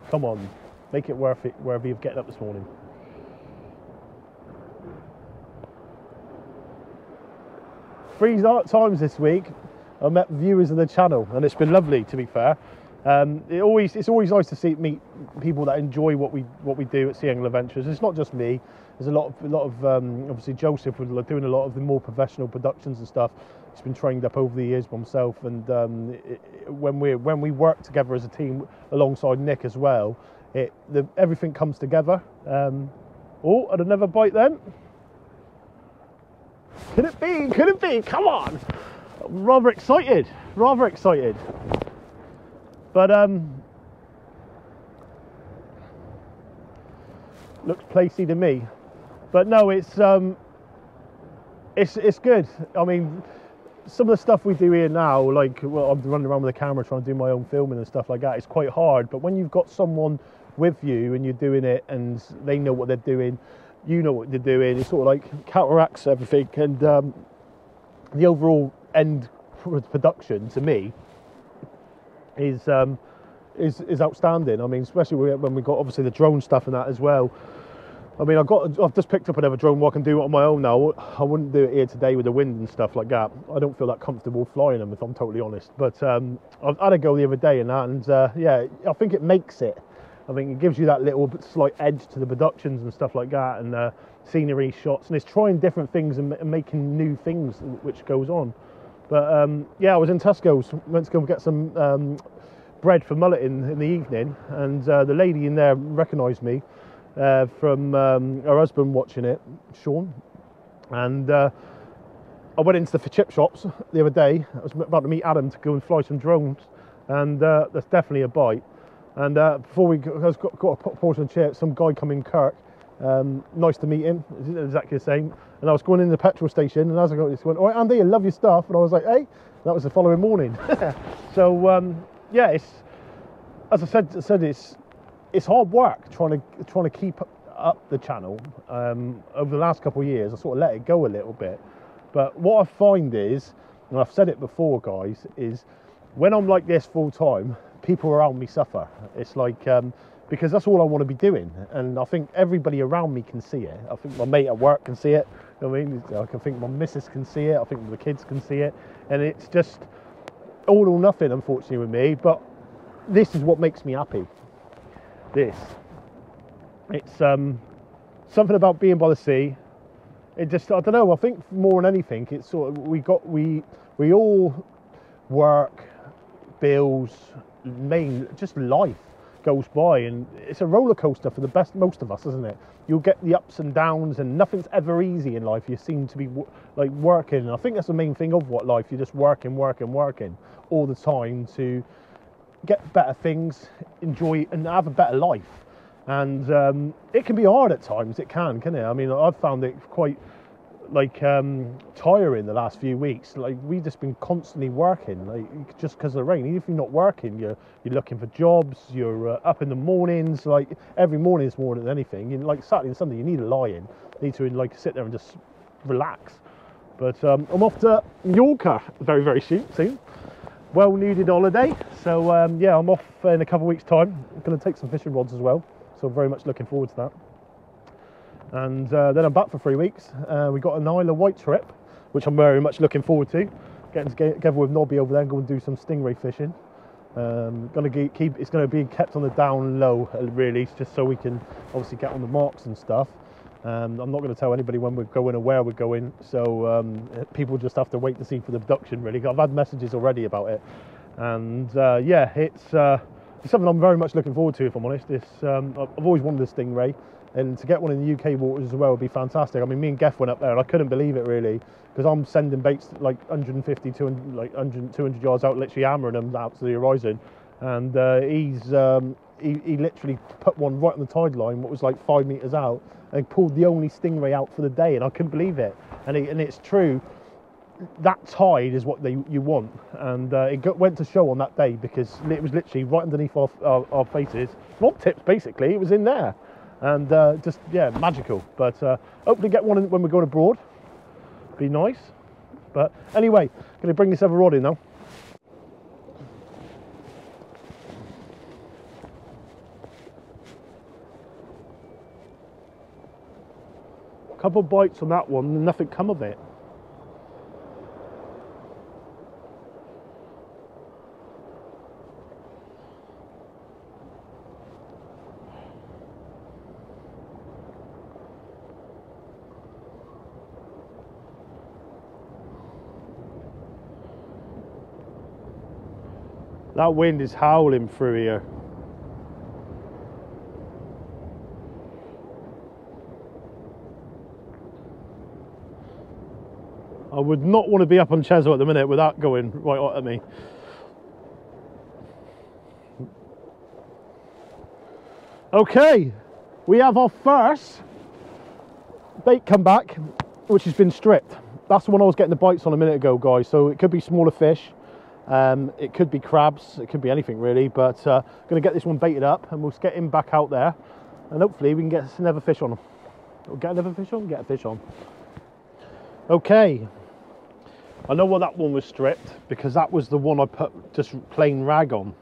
Come on, make it worth it wherever you're getting up this morning. Three times this week I met viewers of the channel, and it's been lovely, to be fair. It's always nice to meet people that enjoy what we do at Sea Angle Adventures. It's not just me. There's a lot of obviously Joseph was doing a lot of the more professional productions and stuff. He's been trained up over the years by himself, and when we work together as a team alongside Nick as well, everything comes together. Oh, and another bite then. Could it be? Could it be? Come on! I'm rather excited. Rather excited. But looks placey to me. But no, it's good. I mean, some of the stuff we do here now, like, well, I'm running around with a camera trying to do my own filming and stuff like that. It's quite hard. But when you've got someone with you and you're doing it, and they know what they're doing, you know what they're doing, it sort of like counteracts everything, and the overall end production to me is outstanding. I mean, especially when we got obviously the drone stuff and that as well. I mean, I've just picked up another drone where I can do it on my own now. I wouldn't do it here today with the wind and stuff like that. I don't feel that comfortable flying them, if I'm totally honest. But I've had a go the other day and that, and yeah, I think it makes it. I think it gives you that little slight edge to the productions and stuff like that, and scenery shots, and it's trying different things and making new things which goes on. But yeah, I was in Tesco's, went to go and get some bread for mullet in the evening, and the lady in there recognised me from her husband watching it, Sean, and I went into the chip shops the other day. I was about to meet Adam to go and fly some drones, and there's definitely a bite. And before we got a portion of chips, some guy come in, Kirk. Nice to meet him, exactly the same. And I was going in the petrol station, and as I got this, went, "All right, Andy, I love your stuff." And I was like, "Hey," that was the following morning. So yeah, it's, as I said, it's hard work trying to keep up the channel. Over the last couple of years, I sort of let it go a little bit. But what I find is, and I've said it before, guys, is when I'm like this full time, people around me suffer. It's like because that's all I want to be doing, and I think everybody around me can see it. I think my mate at work can see it. You know what I mean? I think my missus can see it. I think the kids can see it, and it's just all or nothing, unfortunately, with me. But this is what makes me happy. It's something about being by the sea. It just, I don't know, I think more than anything, it's sort of, we all work, bills, just life goes by, and it's a roller coaster for most of us, isn't it? You'll get the ups and downs, and nothing's ever easy in life. You seem to be like working, and I think that's the main thing of what life, you're just working all the time to get better things, enjoy and have a better life. And it can be hard at times, it can it? I mean, I've found it quite like tiring the last few weeks. Like, we've just been constantly working, like, just because of the rain. Even if you're not working, you're looking for jobs, you're up in the mornings, like every morning is more than anything. You, like Saturday and Sunday, you need a lie-in, you need to like sit there and just relax. But I'm off to Mallorca very, very soon. Well needed holiday. So yeah, I'm off in a couple of weeks time. I'm going to take some fishing rods as well, so I'm very much looking forward to that. And then I'm back for 3 weeks. We got an Isle of Wight trip, which I'm very much looking forward to. Getting together with Nobby over there and go and do some stingray fishing. It's going to be kept on the down low, really, just so we can obviously get on the marks and stuff. I'm not going to tell anybody when we're going or where we're going, so people just have to wait to see for the production, really. I've had messages already about it, and yeah, it's something I'm very much looking forward to, if I'm honest. I've always wanted a stingray, and to get one in the UK waters as well would be fantastic. I mean, me and Geff went up there, and I couldn't believe it, really, because I'm sending baits like 150, 200, like 100, 200 yards out, literally hammering them out to the horizon, and he literally put one right on the tide line, what was like 5 meters out, and pulled the only stingray out for the day, and I couldn't believe it. And it's true, that tide is what you want, and went to show on that day because it was literally right underneath our faces, rod tips basically. It was in there, and just yeah, magical. But hopefully get one when we're going abroad. Be nice. But anyway, going to bring this other rod in now. Couple bites on that one, and nothing come of it. That wind is howling through here. I would not want to be up on Chesil at the minute with that going right at me. Okay, we have our first bait come back, which has been stripped. That's the one I was getting the bites on a minute ago, guys. So it could be smaller fish, it could be crabs, it could be anything really. But I'm going to get this one baited up, and we'll get him back out there, and hopefully we can get another fish on him. We'll get another fish on, get a fish on. Okay. I know why that one was stripped, because that was the one I put just plain rag on.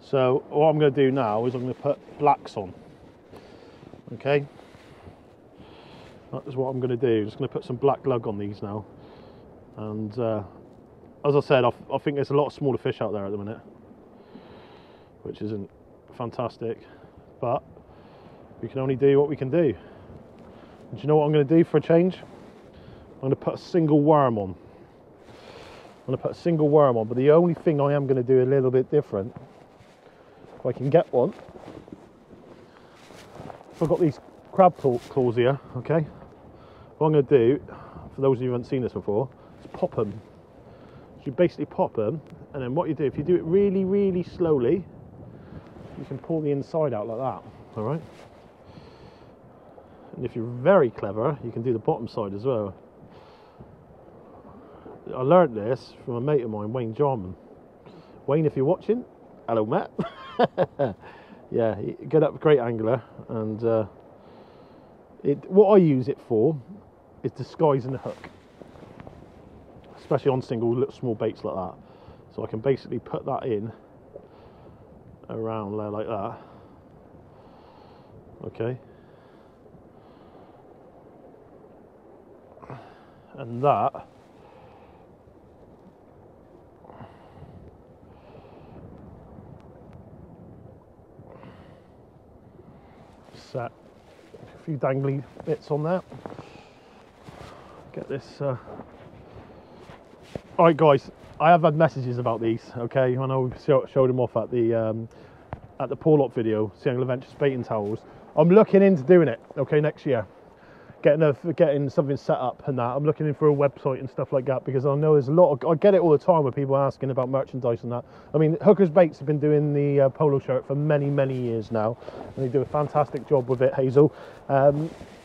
So what I'm going to do now is I'm going to put blacks on. Okay, that is what I'm going to do. Just going to put some black lug on these now. And as I said, I think there's a lot of smaller fish out there at the minute, which isn't fantastic, but we can only do what we can do. And do you know what I'm going to do for a change? I'm going to put a single worm on. I'm going to put a single worm on, but the only thing I am going to do a little bit different, if I can get one, if I've got these crab claws here, okay, what I'm going to do, for those of you who haven't seen this before, is pop them. So you basically pop them, and then what you do, if you do it really, really slowly, you can pull the inside out like that, all right? And if you're very clever, you can do the bottom side as well. I learned this from a mate of mine, Wayne Jarman. Wayne, if you're watching, hello, Matt. Yeah, good up, great angler, and what I use it for is disguising the hook, especially on single little small baits like that. So I can basically put that in around there like that. Okay, and that set a few dangly bits on there. Get this. Alright guys, I have had messages about these, okay? I know we showed them off at the Porlock video, Sea Angle Adventures baiting towels. I'm looking into doing it, okay, next year. Getting something set up and that. I'm looking in for a website and stuff like that, because I know there's a lot of, I get it all the time with people asking about merchandise and that. I mean, Hookers Baits have been doing the polo shirt for many, many years now, and they do a fantastic job with it, Hazel.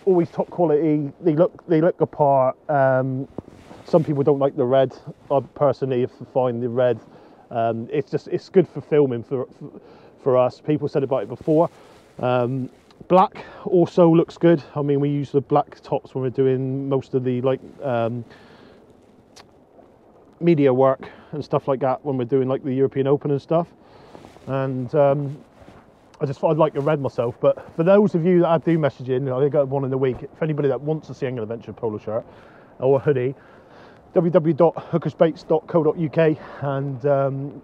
Always top quality, they look the part. Some people don't like the red. I personally find the red, it's good for filming for us. People said about it before. Black also looks good. I mean, we use the black tops when we're doing most of the media work and stuff like that, when we're doing like the European Open and stuff. And I just thought I'd like the red myself. But for those of you that I do message in, I got one in the week. If anybody that wants a Sea Angle Adventure polo shirt or a hoodie, www.hookersbaits.co.uk, and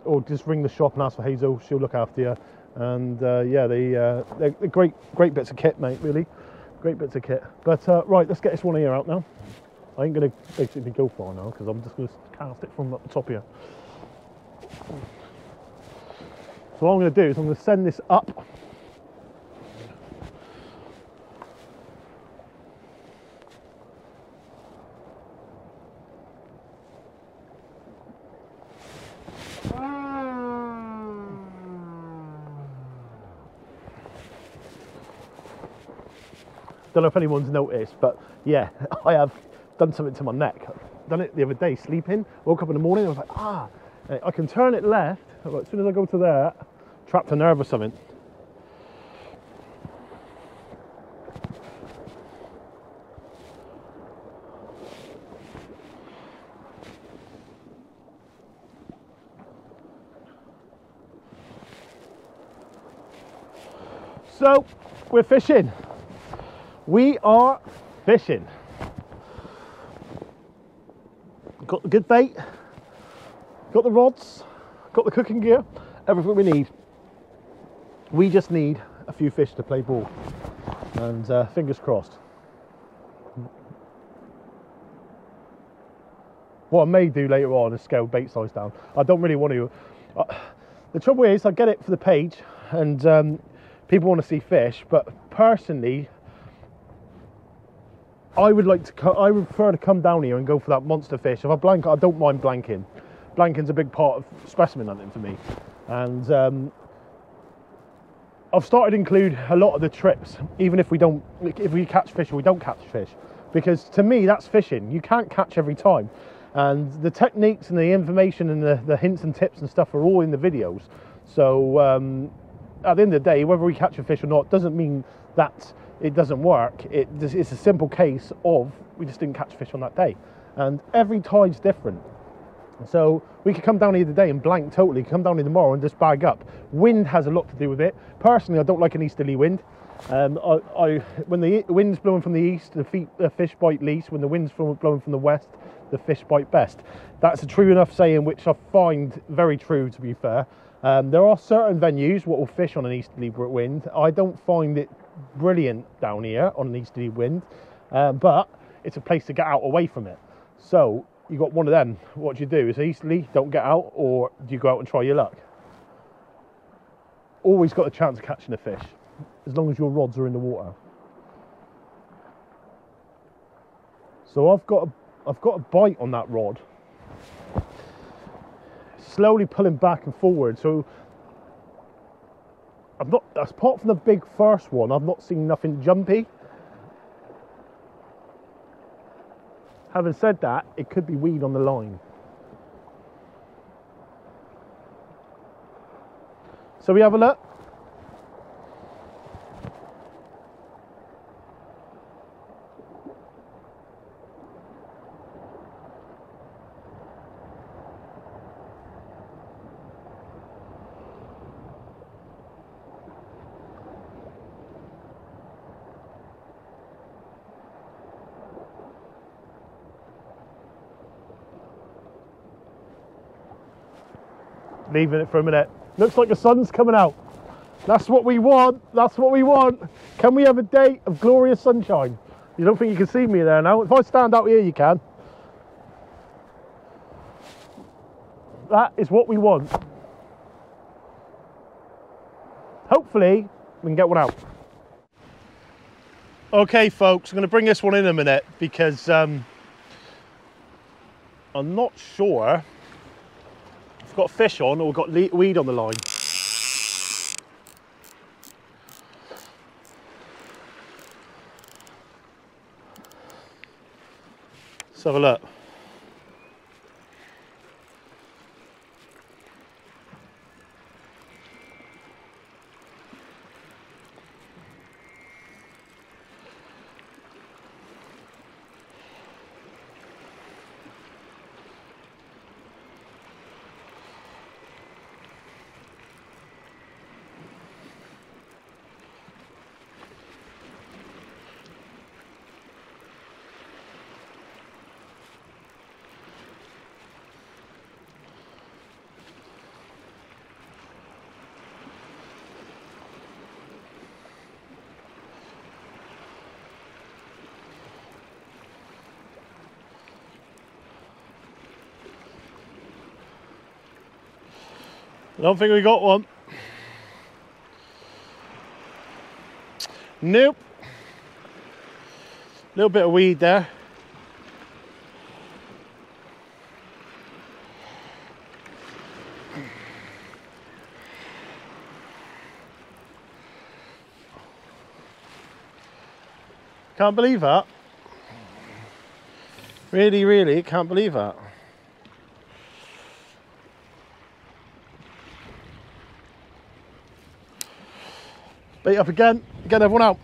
or just ring the shop and ask for Hazel. She'll look after you. And yeah, they're great bits of kit, mate, really great bits of kit. But right, let's get this one here out now. I ain't gonna basically go far now, because I'm just gonna cast it from up the top here. So what I'm gonna do is I'm gonna send this up. Don't know if anyone's noticed, but yeah, I have done something to my neck. Done it the other day, sleeping. Woke up in the morning, I was like, I can turn it left. As soon as I go to there, trapped a nerve or something. So, we're fishing. We are fishing. Got the good bait, got the rods, got the cooking gear, everything we need. We just need a few fish to play ball, and fingers crossed. What I may do later on is scale bait size down. I don't really want to. The trouble is, I get it for the page, and people want to see fish, but personally, I would prefer to come down here and go for that monster fish. If I blank, I don't mind blanking. Blanking's a big part of specimen hunting for me, and I've started to include a lot of the trips, even if we catch fish or we don't catch fish, because to me that's fishing. You can't catch every time, and the techniques and the information and the hints and tips and stuff are all in the videos. So at the end of the day, whether we catch a fish or not doesn't mean that it doesn't work. It's a simple case of we just didn't catch fish on that day, and every tide's different. So we could come down here today and blank totally, come down here tomorrow and just bag up. Wind has a lot to do with it. Personally, I don't like an easterly wind. When the wind's blowing from the east, the fish bite least. When the wind's blowing from the west, the fish bite best. That's a true enough saying, which I find very true, to be fair. There are certain venues what will fish on an easterly wind. I don't find it brilliant down here on an easterly wind, but it's a place to get out away from it. So you got one of them. What do you do? Is it easterly, don't get out, or do you go out and try your luck? Always got a chance of catching a fish, as long as your rods are in the water. So I've got a bite on that rod, slowly pulling back and forward. So apart from the big first one, I've not seen nothing jumpy. Having said that, it could be weed on the line. So we have a look. Leaving it for a minute. Looks like the sun's coming out. That's what we want. That's what we want. Can we have a day of glorious sunshine? You don't think you can see me there now? If I stand out here, you can. That is what we want. Hopefully, we can get one out. Okay, folks, I'm going to bring this one in a minute because I'm not sure if we've got fish on or we've got weed on the line. Let's have a look. I don't think we got one. Nope. Little bit of weed there. Can't believe that. Really, really can't believe that. Bait up again, get everyone out.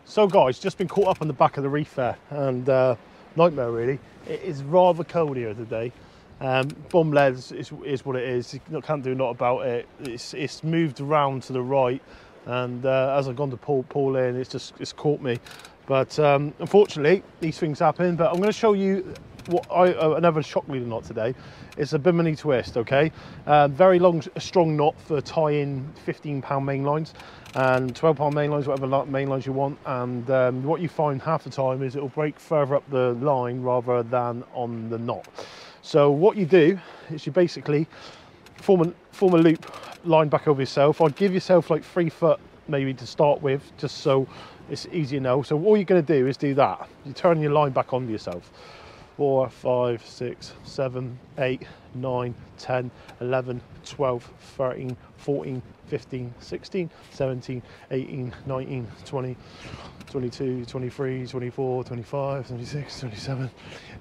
So guys, just been caught up on the back of the reef there, and nightmare really. It is rather cold here today. Bum leads is what it is. You can't do a lot about it. It's moved around to the right, and as I've gone to pull in, it's caught me. But unfortunately, these things happen. But I'm going to show you what another shock leader knot today. It's a Bimini twist, okay? Very long, strong knot for tying 15-pound main lines and 12-pound main lines, whatever main lines you want. And what you find half the time is it'll break further up the line rather than on the knot. So what you do is you basically form a loop, line back over yourself. I'd give yourself like 3 foot maybe to start with, just so it's easy to know. So all you're going to do is do that. You turn your line back onto yourself. 4, 5, 6, 7, 8, 9, 10, 11, 12, 13, 14, 15, 16, 17, 18, 19, 20, 22, 23, 24, 25, 26, 27,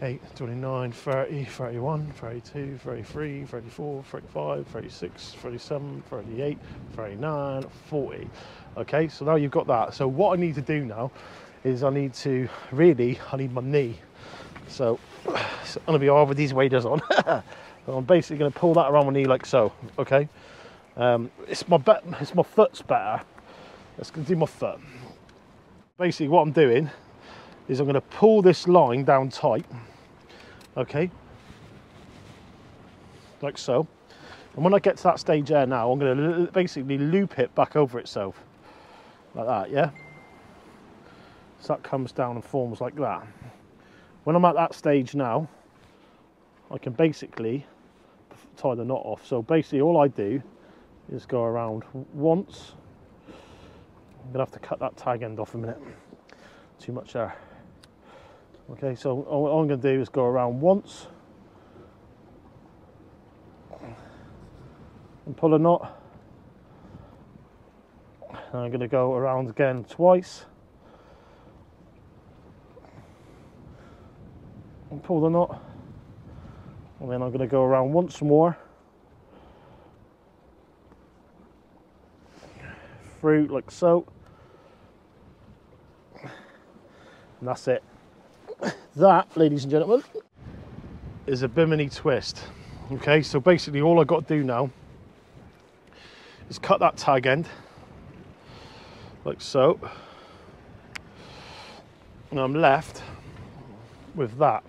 8, 29, 30, 31, 32, 33, 34, 35, 36, 37, 38, 39, 40. Okay, so now you've got that. So what I need to do now is I need my knee. So I'm going to be hard with these waders on. I'm basically going to pull that around my knee like so, okay? It's my foot's better. Let's do my foot. Basically what I'm doing is I'm going to pull this line down tight, okay? Like so. And when I get to that stage there now, I'm going to basically loop it back over itself. Like that, yeah? So that comes down and forms like that. When I'm at that stage now, I can basically tie the knot off. So basically all I do is go around once. I'm gonna have to cut that tag end off a minute. Too much there. Okay, so all I'm gonna do is go around once and pull a knot. And I'm gonna go around again twice. And pull the knot, and then I'm going to go around once more through like so, and that's it. That, ladies and gentlemen, is a Bimini twist. Okay, so basically all I've got to do now is cut that tag end like so, and I'm left with that.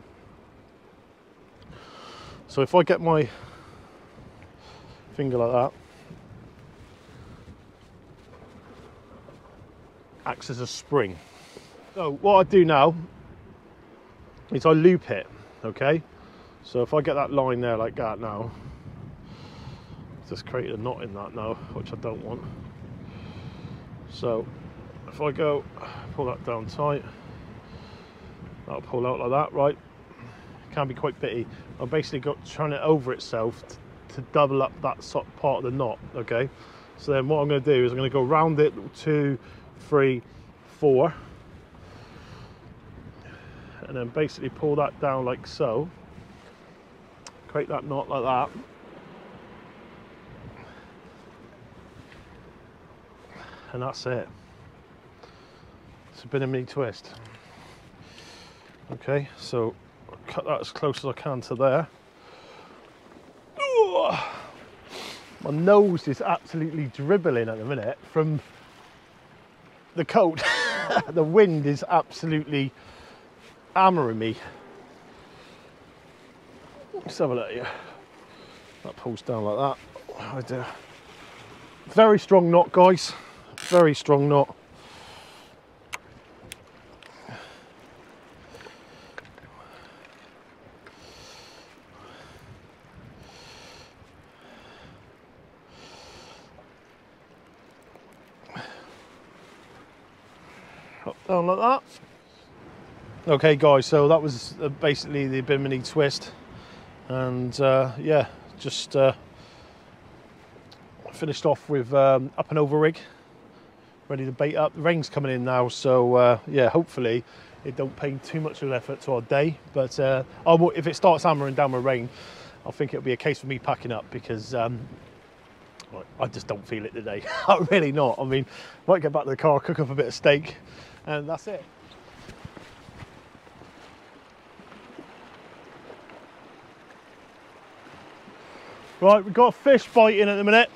So if I get my finger like that, acts as a spring. So what I do now is I loop it, okay? So if I get that line there like that now, just create a knot in that now, which I don't want. So if I go, pull that down tight, that'll pull out like that, right? Can be quite bitty. I'm basically turn it over itself to double up that part of the knot, okay? So then what I'm going to do is I'm going to go round it 2, 3, 4, and then basically pull that down like so, create that knot like that, and that's it. It's a Bimini twist. Okay, so cut that as close as I can to there. My nose is absolutely dribbling at the minute from the cold. The wind is absolutely hammering me. Let's have a look here. That pulls down like that. Very strong knot, guys. Very strong knot. Up, down like that. Okay guys, so that was basically the Bimini twist, and yeah, just finished off with up and over rig, ready to bait up. The rain's coming in now, so yeah, hopefully it don't pay too much of an effort to our day, but if it starts hammering down with rain, I think it'll be a case for me packing up, because I just don't feel it today. I'm really not. I mean, might get back to the car, cook up a bit of steak, and that's it. Right, we've got a fish biting at the minute.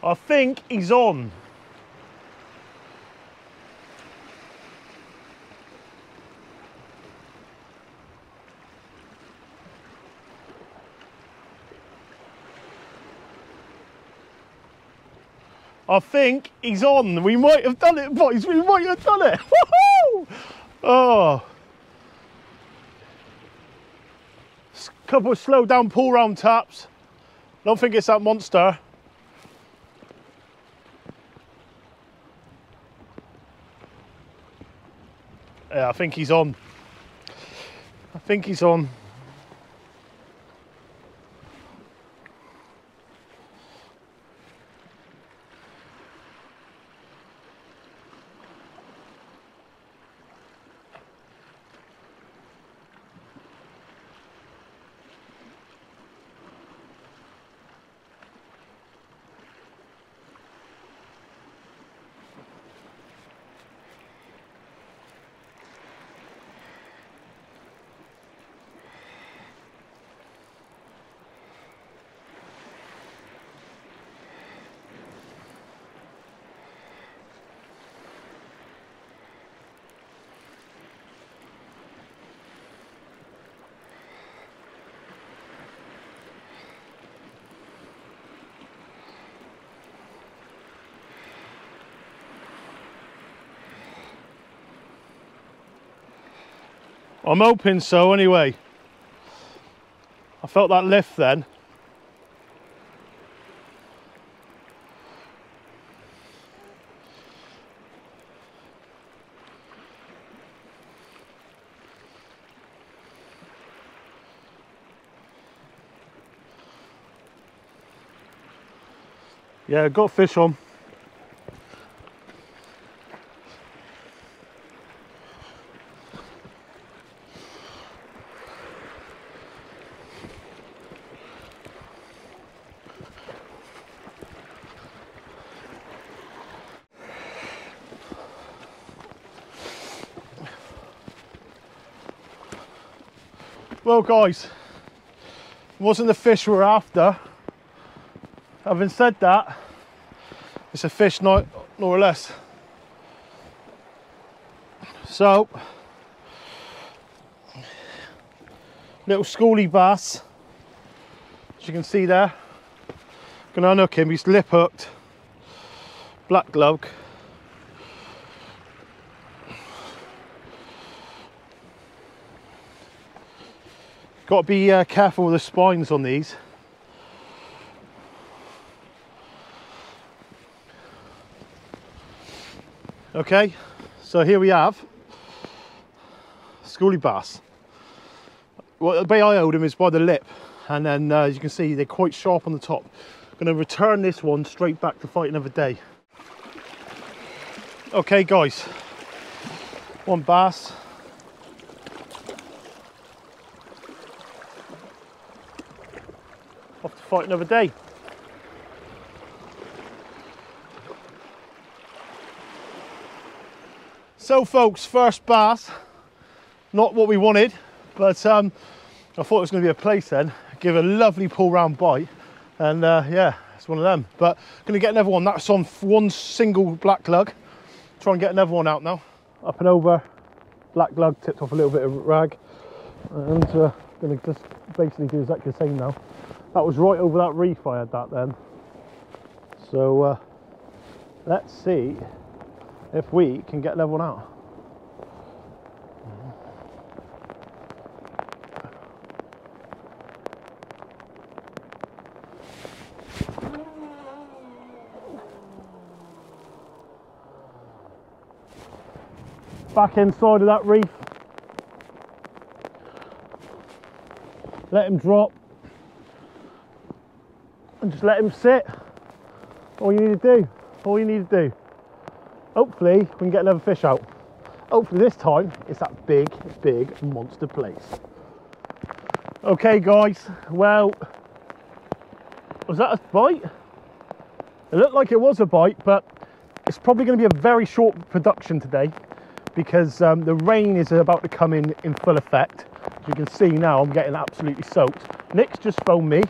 I think he's on. I think he's on. We might have done it, boys. We might have done it. Woohoo! Oh. Couple of slow down pull round taps. Don't think it's that monster. Yeah, I think he's on. I think he's on. I'm hoping so anyway. I felt that lift then. Yeah, got fish on. Well guys, it wasn't the fish we're after. Having said that, it's a fish nor less. So, little schoolie bass, as you can see there. Gonna unhook him, he's lip hooked, black lug. Got to be careful with the spines on these. Okay, so here we have schoolie bass. Well, the way I hold them is by the lip, and then as you can see, they're quite sharp on the top. I'm going to return this one straight back to fight another day. Okay guys, one bass. Off to fight another day. So folks, first bass, not what we wanted, but I thought it was going to be a place then. Give a lovely pull round bite, and yeah, it's one of them. But I'm going to get another one. That's on one single black lug. Try and get another one out now. Up and over, black lug, tipped off a little bit of rag, and going to just basically do exactly the same now. That was right over that reef I had that then. So let's see if we can get another one out. Back inside of that reef. Let him drop. And just let him sit. All you need to do. All you need to do. Hopefully we can get another fish out. Hopefully this time it's that big monster place. Okay guys, well, was that a bite? It looked like it was a bite, but it's probably going to be a very short production today because the rain is about to come in full effect. As you can see now, I'm getting absolutely soaked. Nick's just phoned me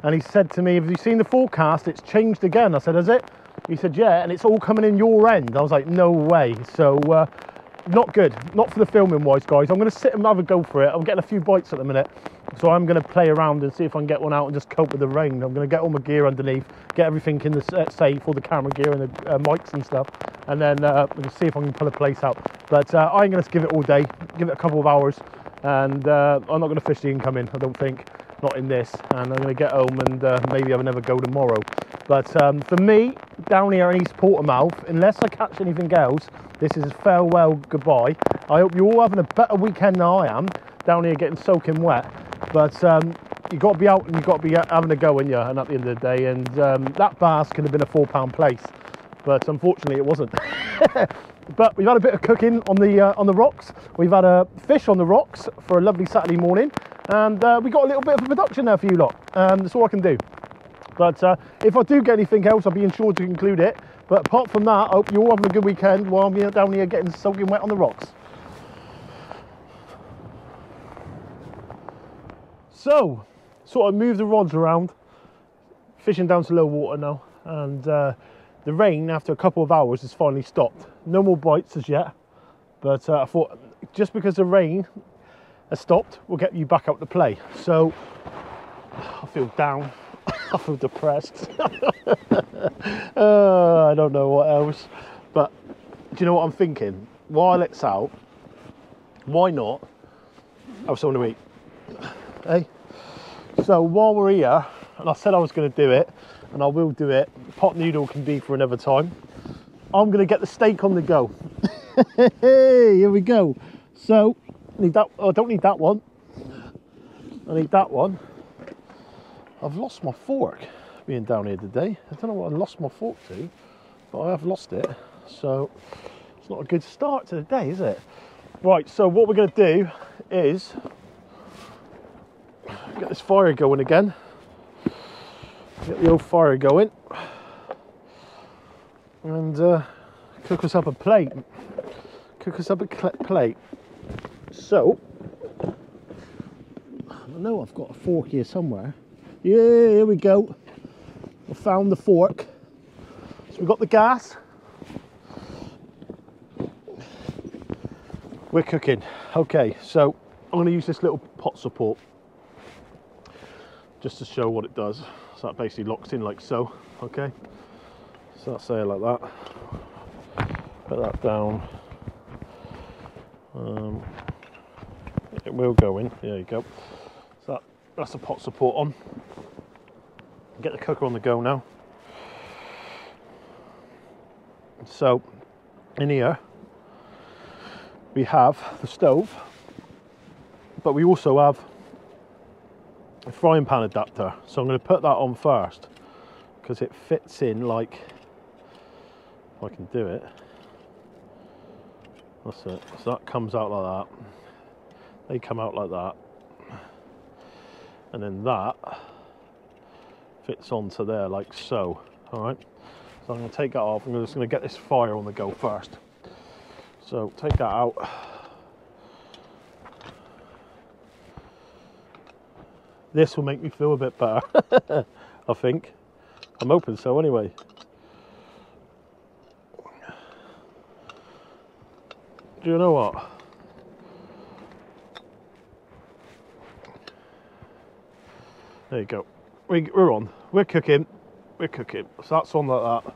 and he said to me, have you seen the forecast? It's changed again. I said, has it? He said, yeah, and it's all coming in your end. I was like, no way. So not good, not for the filming wise, guys. I'm going to sit and have a go for it. I'm getting a few bites at the minute, so I'm going to play around and see if I can get one out and just cope with the rain. I'm going to get all my gear underneath, get everything in the safe, all the camera gear and the mics and stuff, and then we'll see if I can pull a place out. But I'm going to give it all day, give it a couple of hours, and I'm not going to fish the incoming, I don't think, not in this, and I'm going to get home and maybe have another go tomorrow. But for me, down here in East Portimao, unless I catch anything else, this is farewell, goodbye. I hope you're all having a better weekend than I am, down here getting soaking wet. But you've got to be out and you've got to be having a go, in you, and at the end of the day, and that bass could have been a £4 place, but unfortunately it wasn't. But we've had a bit of cooking on the rocks. We've had a fish on the rocks for a lovely Saturday morning, and we got a little bit of a production there for you lot. That's all I can do. But if I do get anything else, I'll be sure to include it. But apart from that, I hope you're all having a good weekend while I'm down here getting soaking wet on the rocks. So, sort of move the rods around, fishing down to low water now, and the rain after a couple of hours has finally stopped. No more bites as yet, but I thought just because the rain has stopped, we'll get you back out to play. So, I feel down. I feel depressed. I don't know what else, but do you know what I'm thinking? While it's out, why not have something to eat? Hey, so while we're here, and I said I was going to do it, and I will do it, pot noodle can be for another time. I'm going to get the steak on the go. Hey, here we go. So, need that. Oh, I don't need that one. I need that one. I've lost my fork being down here today. I don't know what I lost my fork to, but I have lost it. So it's not a good start to the day, is it? Right, so what we're going to do is get this fire going again. Get the old fire going. And cook us up a plate. Cook us up a plate. So, I know I've got a fork here somewhere. Yeah, here we go. I found the fork. So we've got the gas. We're cooking. Okay, so I'm going to use this little pot support just to show what it does. So that basically locks in like so. Okay, so that's there like that. Put that down. It will go in. There you go. So that's the pot support on. Get the cooker on the go now. So in here we have the stove, but we also have a frying pan adapter. So I'm going to put that on first because it fits in like, if I can do it. That's it. So that comes out like that. They come out like that. And then that fits onto there like so. Alright. So I'm going to take that off. I'm just going to get this fire on the go first. So take that out. This will make me feel a bit better, I think. I'm hoping so anyway. Do you know what? There you go. We're on. We're cooking. We're cooking. So that's on like that.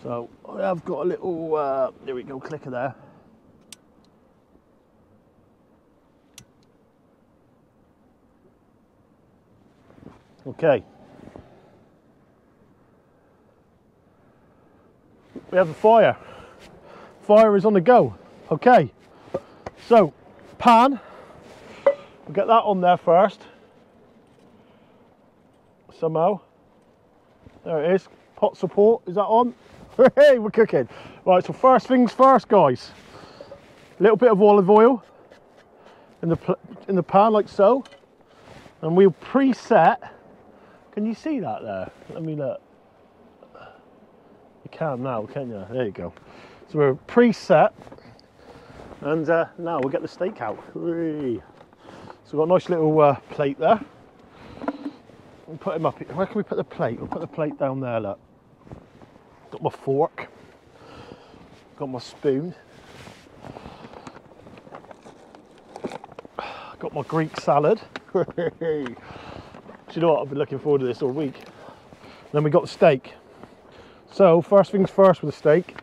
So I have got a little, there we go, clicker there. Okay. We have a fire. Fire is on the go. Okay. So, pan. We'll get that on there first. Somehow. There it is. Pot support. Is that on? Hey, we're cooking. Right, so first things first, guys. A little bit of olive oil in the pan, like so. And we'll preset. Can you see that there? Let me look. You can now, can you? There you go. So we're preset, and now we'll get the steak out. Whee. So we've got a nice little plate there. We'll put him up here. Where can we put the plate? We'll put the plate down there, look. Got my fork. Got my spoon. Got my Greek salad. Do you know what? I've been looking forward to this all week. Then we got the steak. So first things first with the steak.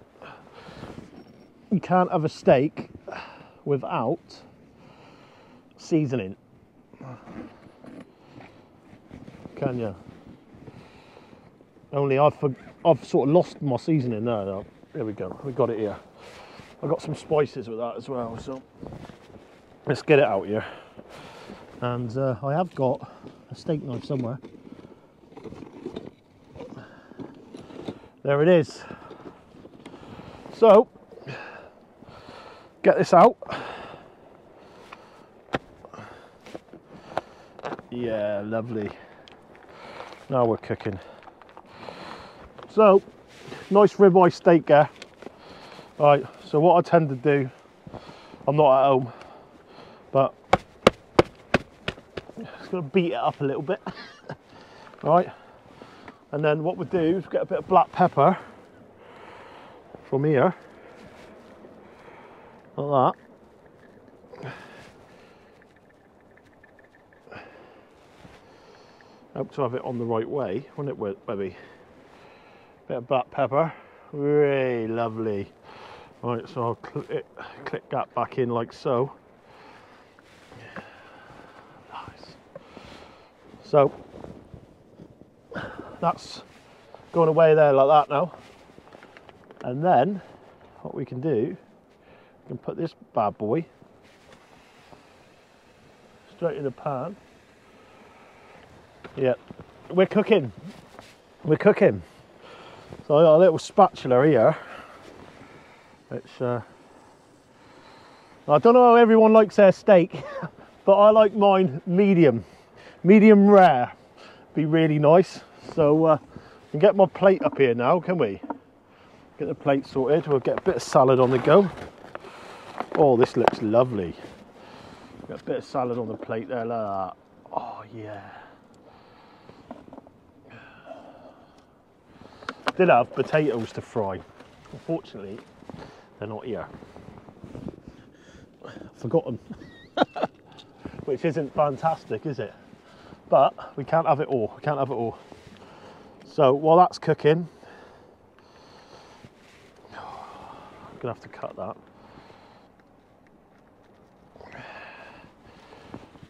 You can't have a steak without seasoning. Can you? Only I've sort of lost my seasoning there. No. There we go. We got it here. I got some spices with that as well. So let's get it out here. And I have got a steak knife somewhere. There it is. So get this out. Yeah, lovely. Now we're cooking. So nice ribeye steak there. Right, so what I tend to do, I'm not at home, but just gonna beat it up a little bit. Right, and then what we do is get a bit of black pepper from here, like that. Hope to have it on the right way, wouldn't it, baby? Bit of black pepper, really lovely. Right, so I'll click that back in like so. Nice. So that's going away there like that now. And then what we can do, we can put this bad boy straight in the pan. Yeah, we're cooking. We're cooking. So I got a little spatula here. Which I don't know how everyone likes their steak, but I like mine medium rare. Be really nice. So we can get my plate up here now, can we? Get the plate sorted. We'll get a bit of salad on the go. Oh, this looks lovely. Got a bit of salad on the plate there, like that. Oh yeah. Did have potatoes to fry. Unfortunately, they're not here. Forgotten. Which isn't fantastic, is it? But we can't have it all. We can't have it all. So while that's cooking, I'm gonna have to cut that.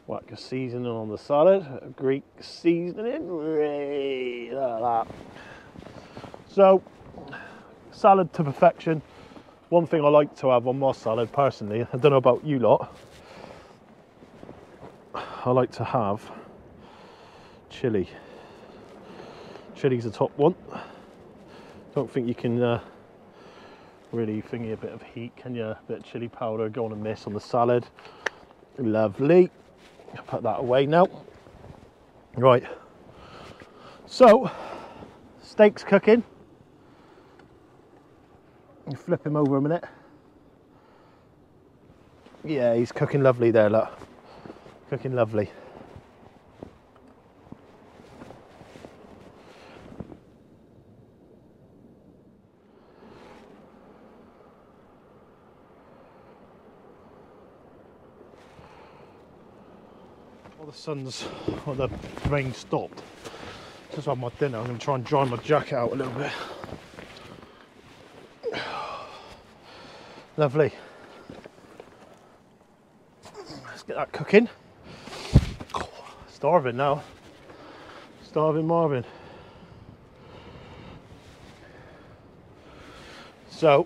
Whack a seasoning on the salad. A Greek seasoning. Like that. So salad to perfection. One thing I like to have on my salad personally, I don't know about you lot, I like to have chilli. Chilli's the top one. Don't think you can really thingy a bit of heat, can you? A bit of chilli powder, go on a miss on the salad. Lovely. Put that away now. Right. So, steak's cooking. Flip him over a minute. Yeah, he's cooking lovely there, look. Cooking lovely. Well, the rain stopped. Just had my dinner. I'm going to try and dry my jacket out a little bit. Lovely. Let's get that cooking. Oh, starving now. Starving Marvin. So,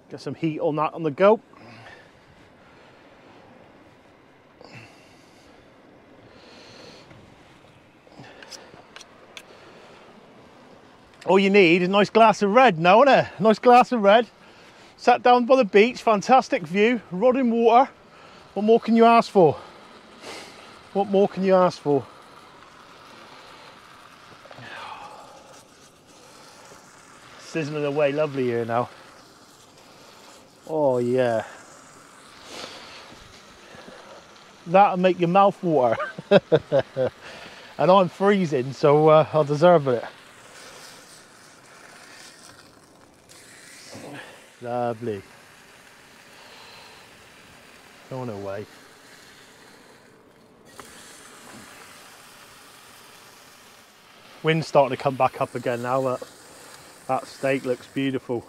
get some heat on that on the go. All you need is a nice glass of red now, isn't it? Nice glass of red. Sat down by the beach, fantastic view, rod in water. What more can you ask for? What more can you ask for? Sizzling away lovely here now. Oh yeah. That'll make your mouth water. And I'm freezing, so I'll deserve it. Lovely. Going away. Wind's starting to come back up again now. That steak looks beautiful.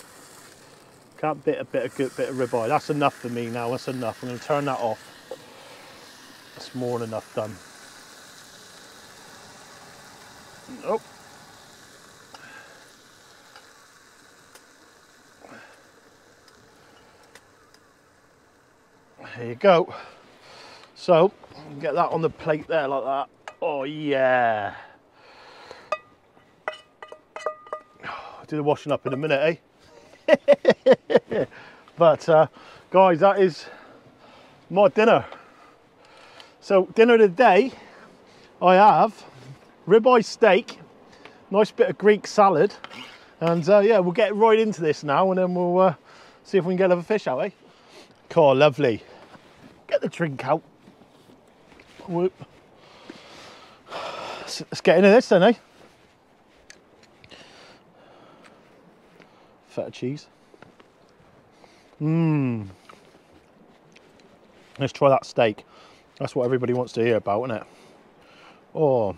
Can't bit a good bit of ribeye. That's enough for me now. That's enough. I'm going to turn that off. That's more than enough done. Oh. There you go. So, get that on the plate there like that. Oh yeah. I'll do the washing up in a minute, eh? But guys, that is my dinner. So dinner of the day, I have ribeye steak, nice bit of Greek salad, and yeah, we'll get right into this now, and then we'll see if we can get another fish out, eh? Cool, lovely. Get the drink out. Whoop. Let's get into this then, eh? Feta cheese. Let's try that steak. That's what everybody wants to hear about, isn't it? Oh.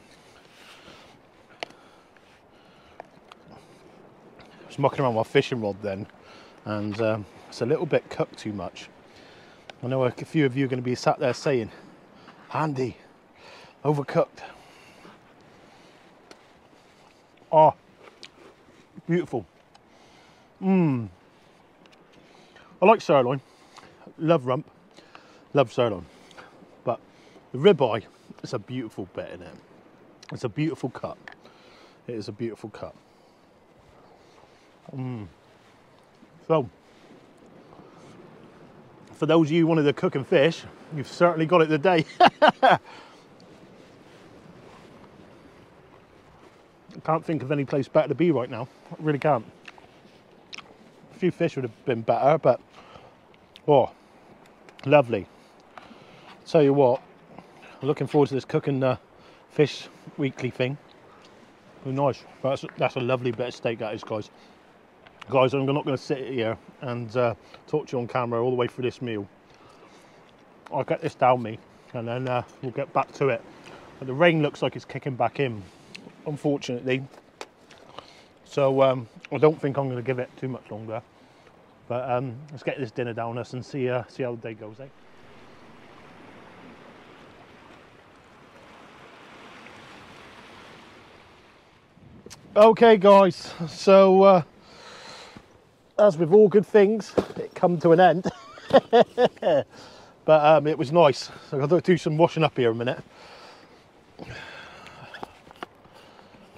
I was mucking around my fishing rod then, and it's a little bit cooked too much. I know a few of you are going to be sat there saying, Andy, overcooked. Oh, beautiful. I like sirloin, love rump, love sirloin, but the ribeye is a beautiful bit in it. It's a beautiful cut. It is a beautiful cut. So, for those of you who wanted to cook and fish, you've certainly got it today. I can't think of any place better to be right now. I really can't. A few fish would have been better, but oh, lovely. Tell you what, I'm looking forward to this cooking fish weekly thing. Oh, nice. That's a lovely bit of steak, that is, guys. Guys, I'm not going to sit here and talk to you on camera all the way through this meal. I'll get this down me, and then we'll get back to it. But the rain looks like it's kicking back in, unfortunately. So I don't think I'm going to give it too much longer. But let's get this dinner down us and see how the day goes, eh? Okay, guys. So as with all good things, it come to an end. But it was nice. So I've got to do some washing up here a minute.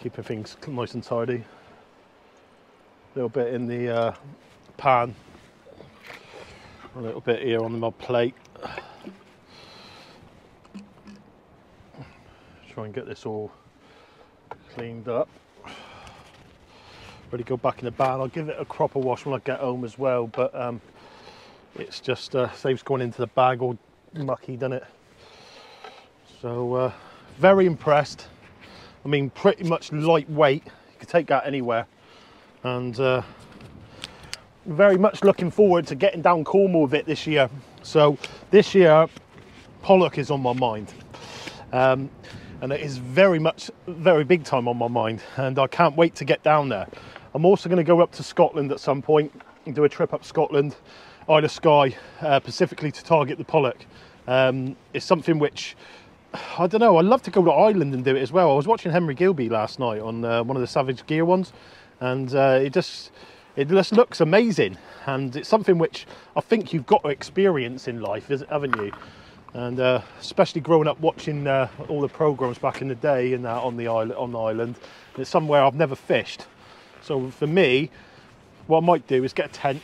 Keeping things nice and tidy. little bit in the pan, a little bit here on my plate. Try and get this all cleaned up. Ready to go back in the ban. I'll give it a proper wash when I get home as well, but it's just saves going into the bag all mucky, doesn't it? So very impressed. I mean, pretty much lightweight. You can take that anywhere, and very much looking forward to getting down Cornwall with it this year. So this year, pollock is on my mind, and it is very big time on my mind, and I can't wait to get down there. I'm also going to go up to Scotland at some point and do a trip up Scotland, Isle of Skye, specifically to target the pollock. It's something which, I don't know, I'd love to go to Ireland and do it as well. I was watching Henry Gilbey last night on one of the Savage Gear ones, and it just looks amazing, and it's something which I think you've got to experience in life, haven't you? And especially growing up watching all the programs back in the day and on the island, it's somewhere I've never fished. So for me, what I might do is get a tent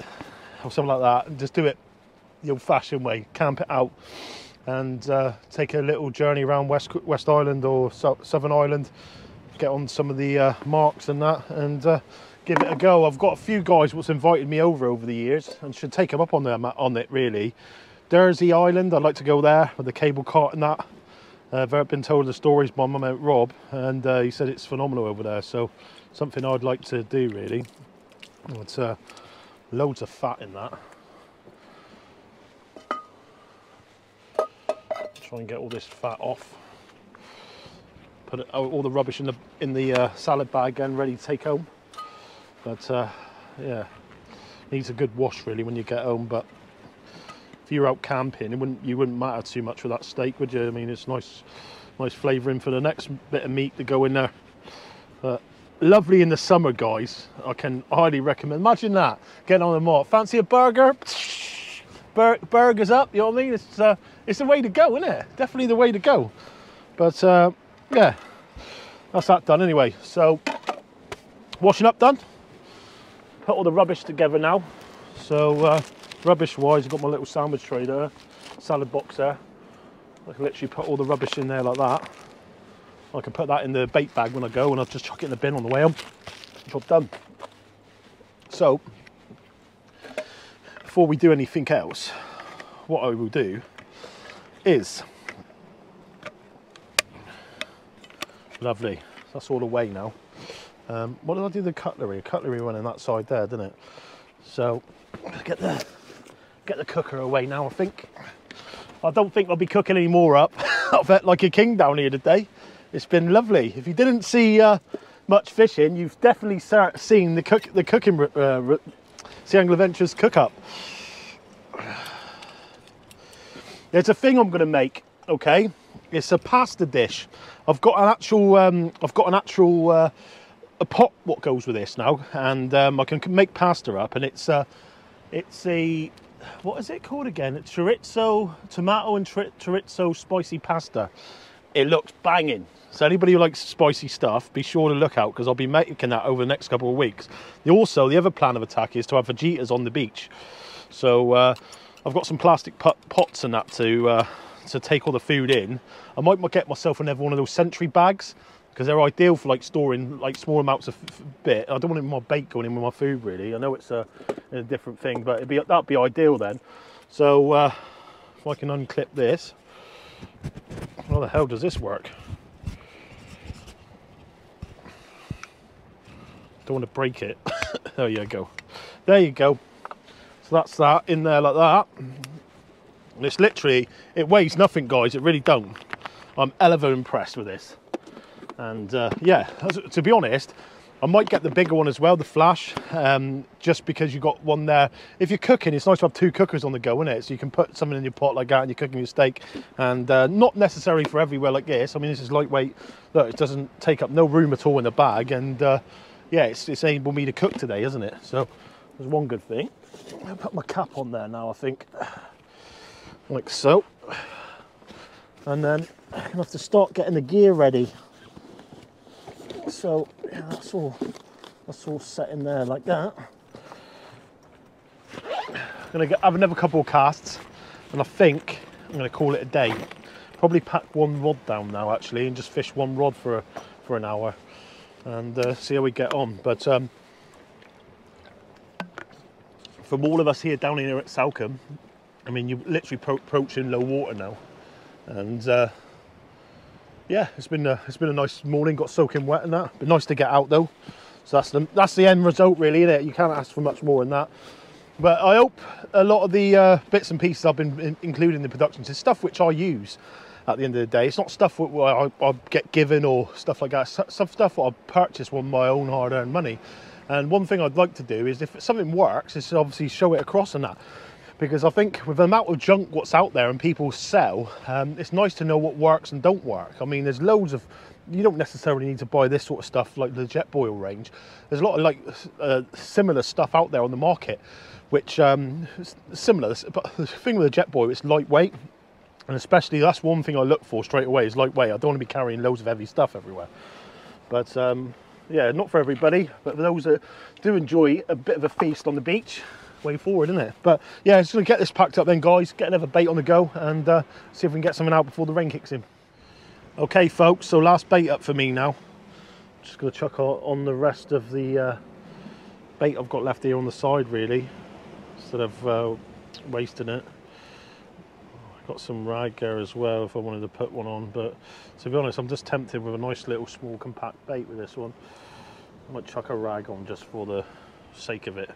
or something like that and just do it the old-fashioned way, camp it out, and take a little journey around West Island or Southern Island, get on some of the marks and that, and give it a go. I've got a few guys what's invited me over the years, and should take them up on it really. Dursey Island, I'd like to go there with the cable cart and that. I've been told the stories by my mate Rob, and he said it's phenomenal over there, so something I'd like to do really. It's loads of fat in that. Try and get all this fat off. Put all the rubbish in the salad bag and ready to take home. But yeah, needs a good wash really when you get home. But if you're out camping, you wouldn't matter too much with that steak, would you? I mean, it's nice flavouring for the next bit of meat to go in there. But lovely in the summer, guys. I can highly recommend. Imagine that, getting on the mark. Fancy a burger? Burgers up, you know what I mean? It's the way to go, isn't it? Definitely the way to go. But yeah, that's that done anyway. So washing up done. Put all the rubbish together now. So rubbish wise, I've got my little sandwich tray there, salad box there. I can literally put all the rubbish in there like that. I can put that in the bait bag when I go, and I'll just chuck it in the bin on the way home. Job done. So before we do anything else, what I will do is, lovely, that's all away now. What did I do with the cutlery? Cutlery went in that side there, didn't it? So get the cooker away now, I think. I don't think I'll be cooking any more up. I felt like a king down here today. It's been lovely. If you didn't see much fishing, you've definitely seen the cooking Sea Angler Ventures cook up. There's a thing I'm going to make. Okay, it's a pasta dish. I've got an actual a pot what goes with this now, and I can make pasta up, and it's a what is it called again? It's chorizo, tomato and chorizo spicy pasta. It looks banging. So anybody who likes spicy stuff, be sure to look out, because I'll be making that over the next couple of weeks. Also, the other plan of attack is to have fajitas on the beach. So I've got some plastic pots and that to take all the food in. I might get myself another one of those Sentry bags, because they're ideal for like storing like small amounts of bit. I don't want my bait going in with my food really. I know it's a different thing, but that'd be ideal then. So if I can unclip this, how the hell does this work? Don't want to break it. There you go. There you go. So that's that in there like that. And it's literally, it weighs nothing, guys. It really don't. I'm ever impressed with this. And yeah, to be honest, I might get the bigger one as well, the Flash, just because you got one there. If you're cooking, it's nice to have two cookers on the go, isn't it? So you can put something in your pot like that and you're cooking your steak. And not necessary for everywhere like this. I mean, this is lightweight. Look, it doesn't take up no room at all in the bag. And yeah, it's enabled me to cook today, isn't it? So there's one good thing. I'll put my cap on there now, I think. Like so. And then I'm going to have to start getting the gear ready. So yeah, that's all That's all set in there like that. I'm going to have another couple of casts, and I think I'm going to call it a day. Probably pack one rod down now actually, and just fish one rod for an hour, and see how we get on. But from all of us here down here at Salcombe, I mean, you're literally approaching low water now, and yeah, it's been a nice morning. Got soaking wet and that. Been nice to get out though. So that's the end result really, isn't it? You can't ask for much more than that. But I hope a lot of the bits and pieces I've been including in the productions is stuff which I use at the end of the day. It's not stuff where I get given or stuff like that. Some stuff I purchase with my own hard-earned money. And one thing I'd like to do is, if something works, is obviously show it across and that. Because I think with the amount of junk what's out there and people sell, it's nice to know what works and don't work. I mean, there's loads of, you don't necessarily need to buy this sort of stuff like the Jetboil range. There's a lot of like similar stuff out there on the market, which similar. But the thing with the Jetboil, it's lightweight, and especially that's one thing I look for straight away is lightweight. I don't want to be carrying loads of heavy stuff everywhere. But yeah, not for everybody, but for those that do enjoy a bit of a feast on the beach, way forward, isn't it? But yeah, just gonna get this packed up then, guys, get another bait on the go, and see if we can get something out before the rain kicks in. Okay folks, so last bait up for me now. Just gonna chuck on the rest of the bait I've got left here on the side really, instead of wasting it. Got some rag there as well if I wanted to put one on, but to be honest, I'm just tempted with a nice little small compact bait with this one. I might chuck a rag on just for the sake of it.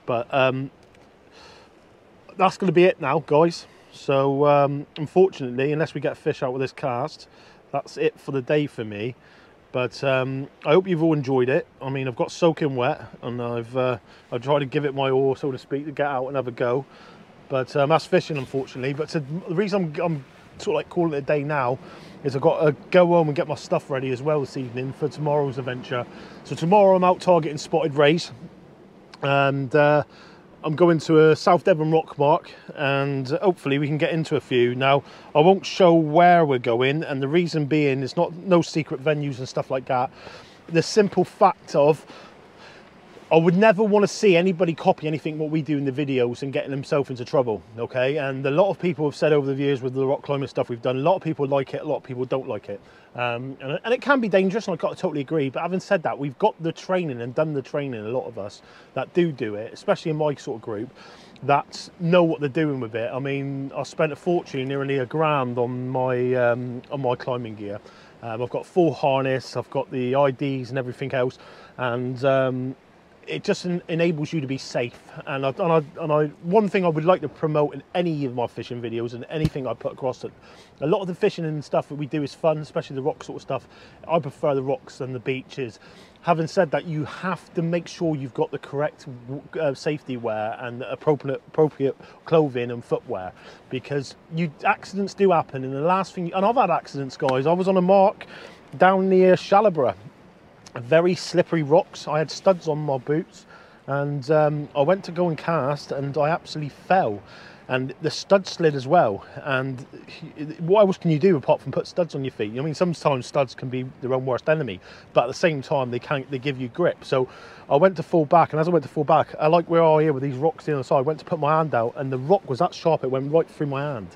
But that's going to be it now, guys. So unfortunately, unless we get a fish out with this cast, that's it for the day for me. But I hope you've all enjoyed it. I mean, I've got soaking wet, and I've tried to give it my all, so to speak, to get out and have a go. But that's fishing, unfortunately. But the reason I'm sort of like calling it a day now is I've got to go home and get my stuff ready as well this evening for tomorrow's adventure. So tomorrow I'm out targeting spotted rays, and I'm going to a South Devon rock mark, and hopefully we can get into a few. Now, I won't show where we're going, and the reason being it's no secret venues and stuff like that. The simple fact of, I would never want to see anybody copy anything what we do in the videos and getting themselves into trouble, okay? And a lot of people have said over the years with the rock climbing stuff we've done, a lot of people like it, a lot of people don't like it. And it can be dangerous, and I totally agree. But having said that, we've got the training and done the training, a lot of us that do it, especially in my sort of group, that know what they're doing with it. I mean, I spent a fortune, nearly £1,000 on my climbing gear. I've got full harness, I've got the IDs and everything else, and it just enables you to be safe. And one thing I would like to promote in any of my fishing videos and anything I put across it, a lot of the fishing and stuff that we do is fun, especially the rock sort of stuff. I prefer the rocks than the beaches. Having said that, you have to make sure you've got the correct safety wear and appropriate clothing and footwear, because accidents do happen. And the last thing, and I've had accidents, guys. I was on a mark down near Shallowborough. Very slippery rocks. I had studs on my boots, and I went to go and cast, and I absolutely fell, and the stud slid as well. And what else can you do apart from put studs on your feet? I mean, sometimes studs can be their own worst enemy, but at the same time they give you grip. So I went to fall back, and as I went to fall back, I like where I are here with these rocks on the side, I went to put my hand out, and the rock was that sharp it went right through my hand.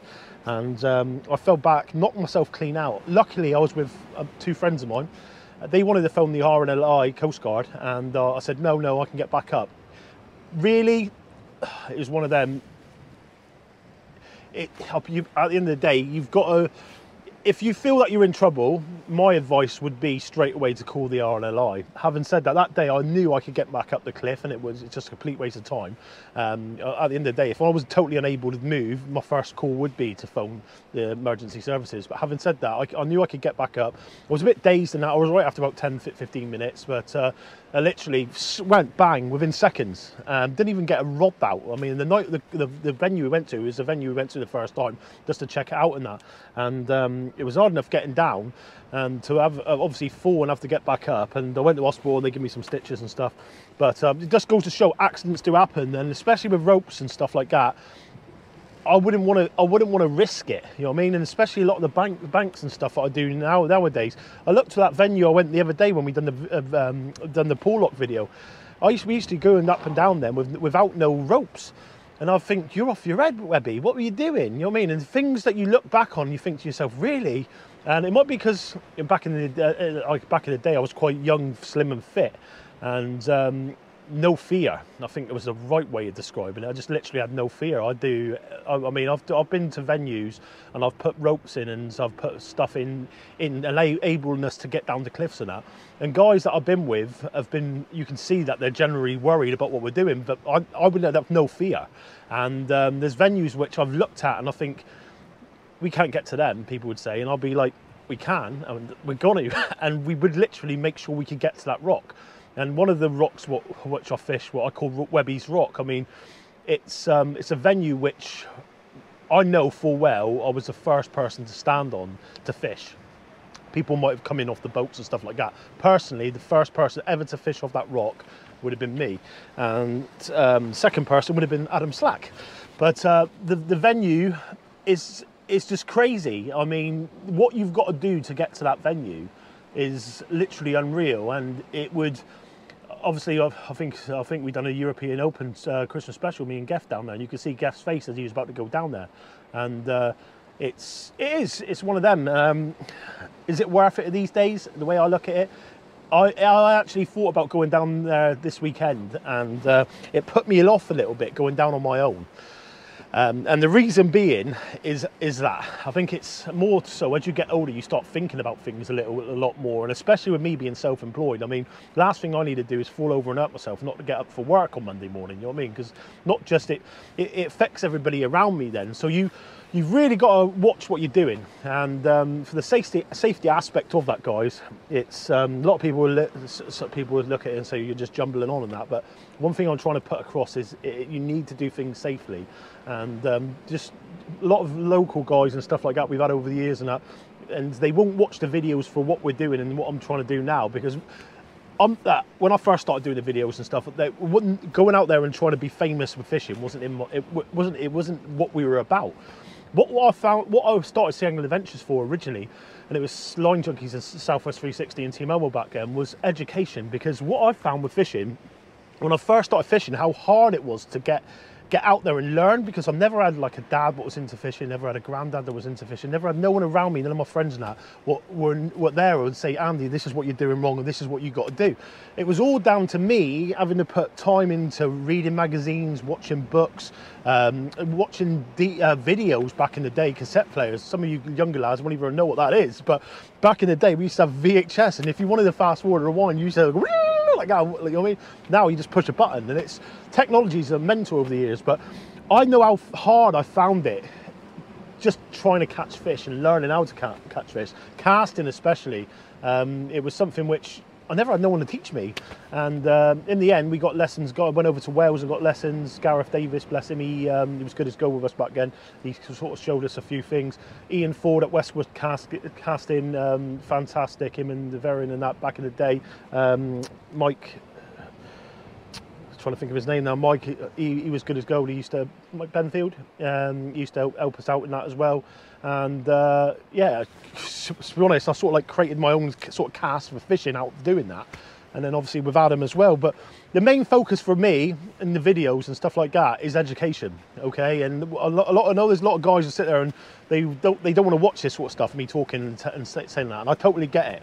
And I fell back, knocked myself clean out. Luckily I was with two friends of mine. They wanted to film the RNLI Coast Guard, and I said, no, I can get back up. Really, it was one of them. At the end of the day, you've got to, if you feel that you're in trouble, my advice would be straight away to call the RNLI. Having said that, that day I knew I could get back up the cliff, and it's just a complete waste of time. At the end of the day, if I was totally unable to move, my first call would be to phone the emergency services. But having said that, I knew I could get back up. I was a bit dazed in that. I was right after about 10-15 minutes, but I literally went bang within seconds. Didn't even get a rod out. I mean, the venue we went to is the venue we went to the first time just to check it out and that. And it was hard enough getting down, and to have obviously fall and have to get back up. And I went to hospital, and they gave me some stitches and stuff. But it just goes to show accidents do happen, and especially with ropes and stuff like that. I wouldn't want to risk it, you know what I mean? And especially a lot of the banks and stuff that I do nowadays. I looked to that venue I went the other day when we done the Porlock video. We used to go up and down them without no ropes. And I think, you're off your head, Webby. What were you doing? You know what I mean? And things that you look back on, you think to yourself, really? And it might be because back in the day, I was quite young, slim and fit, and no fear. I think it was the right way of describing it. I just literally had no fear. I mean, I've been to venues and I've put ropes in and I've put stuff in enabling us to get down the cliffs and that. And guys that I've been with have been, you can see that they're generally worried about what we're doing, but I would have no fear. And there's venues which I've looked at and I think, we can't get to them, people would say, and I'll be like, we can, and we're gonna, and we would literally make sure we could get to that rock. And one of the rocks which I fish, what I call Webby's Rock, I mean, it's a venue which I know full well I was the first person to stand on to fish. People might have come in off the boats and stuff like that. Personally, the first person ever to fish off that rock would have been me. And second person would have been Adam Slack. But the venue is just crazy. I mean, what you've got to do to get to that venue is literally unreal, and it would... Obviously, I think we done a European Open Christmas special, me and Geff down there, and you could see Geff's face as he was about to go down there, and it's one of them. Is it worth it these days? The way I look at it, I actually thought about going down there this weekend, and it put me off a little bit going down on my own. And the reason being is that I think it's more so as you get older, you start thinking about things a lot more, and especially with me being self-employed. I mean, last thing I need to do is fall over and hurt myself, not to get up for work on Monday morning. You know what I mean? Because not just it affects everybody around me then. So you've really got to watch what you're doing, and for the safety aspect of that, guys, it's a lot of people would look at it and say you're just jumbling on and that, but one thing I'm trying to put across is you need to do things safely. And just a lot of local guys and stuff like that we've had over the years and that, and they won't watch the videos for what we're doing and what I'm trying to do now, because when I first started doing the videos and stuff, going out there and trying to be famous with fishing it wasn't what we were about. What I started Sea Angling Adventures for originally, and it was Line Junkies and Southwest 360 and Team Elmo back then, was education. Because what I found with fishing, when I first started fishing, how hard it was to get out there and learn, because I've never had like a dad that was into fishing, never had a granddad that was into fishing, never had no one around me, none of my friends and that were there and say, Andy, this is what you're doing wrong and this is what you got to do. It was all down to me having to put time into reading magazines, watching books, watching videos back in the day, cassette players. Some of you younger lads won't even know what that is, but back in the day we used to have VHS, and if you wanted to fast forward or rewind, you used to go like that, you know what I mean? Now you just push a button, and technology's a mentor over the years, but I know how hard I found it just trying to catch fish and learning how to catch fish, casting especially. It was something which I never had no one to teach me, and in the end we got lessons. I went over to Wales and got lessons. Gareth Davis, bless him, he was good as gold with us back then. He sort of showed us a few things. Ian Ford at Westwood casting, fantastic, him and the Varian and that back in the day. Mike, trying to think of his name now. Mike, he was good as gold. Mike Benfield, he used to help us out in that as well. And yeah, to be honest, I sort of like created my own sort of cast for fishing out doing that, and then obviously with Adam as well. But the main focus for me in the videos and stuff like that is education, okay? And I know there's a lot of guys who sit there and they don't want to watch this sort of stuff, me talking and saying that, and I totally get it.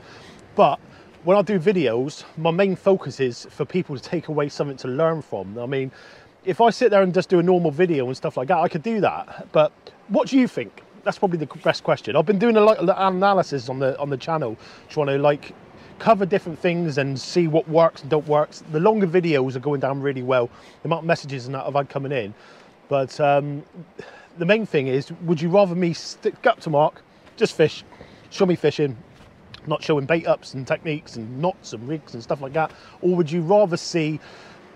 But when I do videos, my main focus is for people to take away something to learn from. I mean, if I sit there and just do a normal video and stuff like that, I could do that. But what do you think? That's probably the best question. I've been doing a lot of analysis on the channel, trying to like cover different things and see what works and don't work. The longer videos are going down really well. The amount of messages and that I've had coming in. But the main thing is, would you rather me stick up to Mark, just fish, show me fishing, not showing bait ups and techniques and knots and rigs and stuff like that, or would you rather see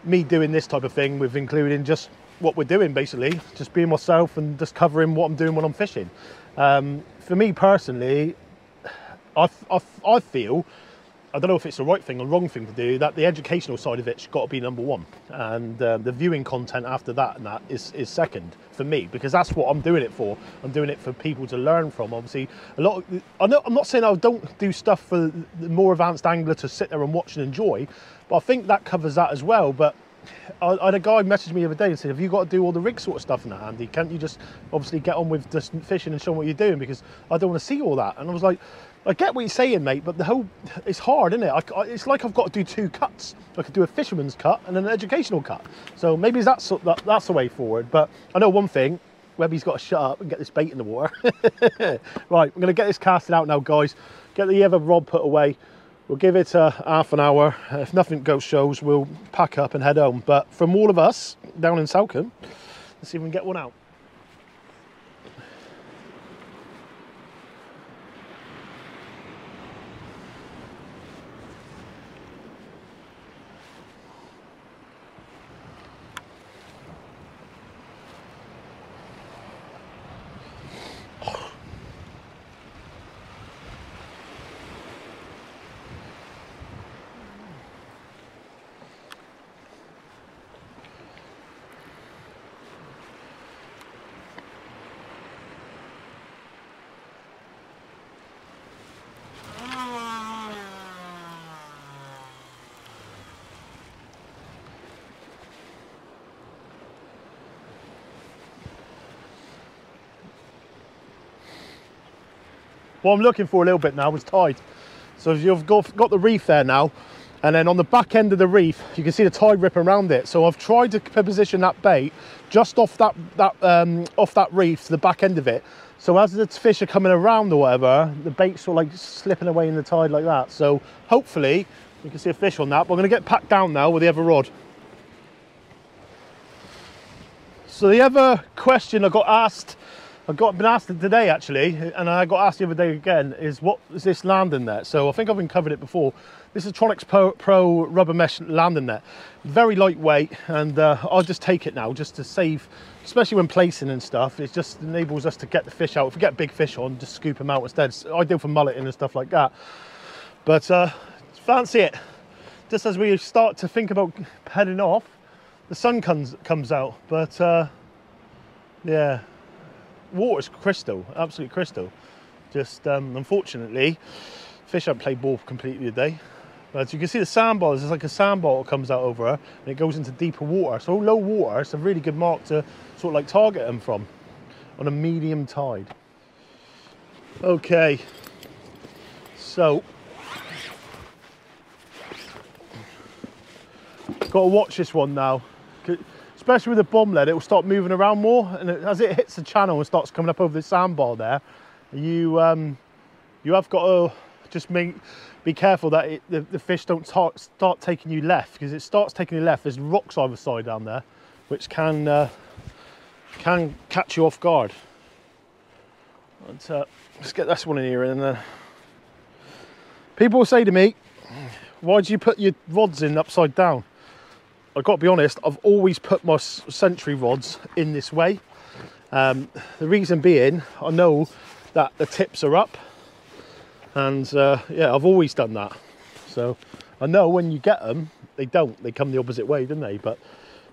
me doing this type of thing with including just what we're doing, basically just being myself and just covering what I'm doing when I'm fishing? For me personally, I feel I don't know if it's the right thing or wrong thing to do, that the educational side of it's got to be number one, and the viewing content after that and that is second for me, because that's what I'm doing it for. I'm doing it for people to learn from. Obviously, I'm not saying I don't do stuff for the more advanced angler to sit there and watch and enjoy, but I think that covers that as well. But I had a guy message me the other day and said, have you got to do all the rig sort of stuff in that, Andy? Can't you just obviously get on with just fishing and showing what you're doing, because I don't want to see all that? And I was like, I get what you're saying, mate, but it's hard, isn't it? It's like I've got to do two cuts. I could do a fisherman's cut and an educational cut. So maybe that's the way forward. But I know one thing, Webby's got to shut up and get this bait in the water. Right, I'm going to get this casted out now, guys. Get the other rod put away. We'll give it half an hour. If nothing shows, we'll pack up and head home. But from all of us down in Salcombe, let's see if we can get one out. What I'm looking for a little bit now is tide. So you've got the reef there now, and then on the back end of the reef you can see the tide ripping around it. So I've tried to position that bait just off that reef to the back end of it, so as the fish are coming around or whatever, the bait's sort of like slipping away in the tide like that. So hopefully you can see a fish on that. But I'm going to get packed down now with the other rod. So the other question I got asked, been asked it today actually, and I got asked the other day again, is what is this landing net? So I think I've been covered it before. This is Tronix Pro rubber mesh landing net. Very lightweight, and I'll just take it now just to save, especially when placing and stuff. It just enables us to get the fish out. If we get big fish on, just scoop them out instead. It's ideal for mulleting and stuff like that. But fancy it. Just as we start to think about heading off, the sun comes out. But yeah. Water's crystal, absolute crystal. Just unfortunately, fish haven't played ball completely today. But you can see the sandbar, there's like a sandbar that comes out over her, and it goes into deeper water. So low water, it's a really good mark to sort of like target them from on a medium tide. Okay, so got to watch this one now. Especially with the bomb lead, it will start moving around more, and as it hits the channel and starts coming up over the sandbar there, you have got to just be careful that the fish don't start taking you left, because it starts taking you left. There's rocks either side down there, which can catch you off guard. But, let's get this one in here, and people will say to me, "Why do you put your rods in upside down?" I've got to be honest, I've always put my Century rods in this way. The reason being, I know that the tips are up, and yeah, I've always done that. So I know when you get them, they come the opposite way, don't they? But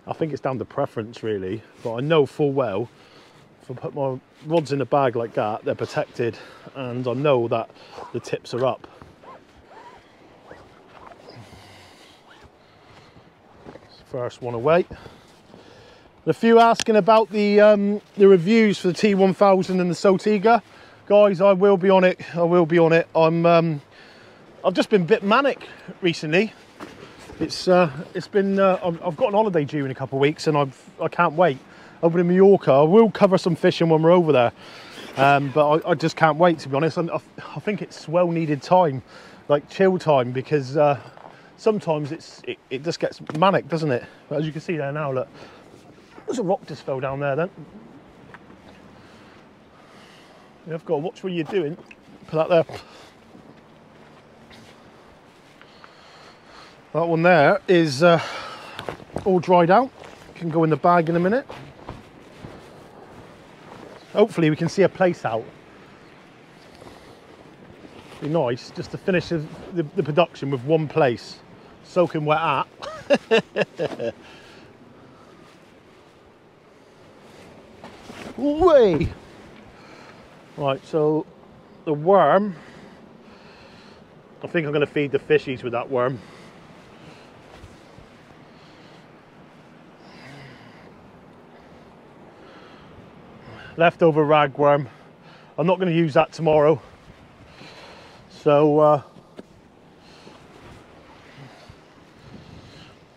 I think it's down to preference really. But I know full well, if I put my rods in a bag like that, they're protected, and I know that the tips are up. First one away. A few asking about the reviews for the T1000 and the Saltiga. Guys, I will be on it. I've just been a bit manic recently. It's been I've got an holiday due in a couple of weeks, and I can't wait. Over in Mallorca, I will cover some fishing when we're over there, but I just can't wait, to be honest. I think it's well needed time, like chill time, because sometimes it just gets manic, doesn't it? But as you can see there now, look, there's a rock just fell down there then. You've got to watch what you're doing. Put that there. That one there is all dried out. Can go in the bag in a minute. Hopefully we can see a place out. Be nice just to finish the production with one place, soaking wet at. Way. Right, so the worm, I think I'm going to feed the fishies with that worm. Leftover ragworm. I'm not going to use that tomorrow. So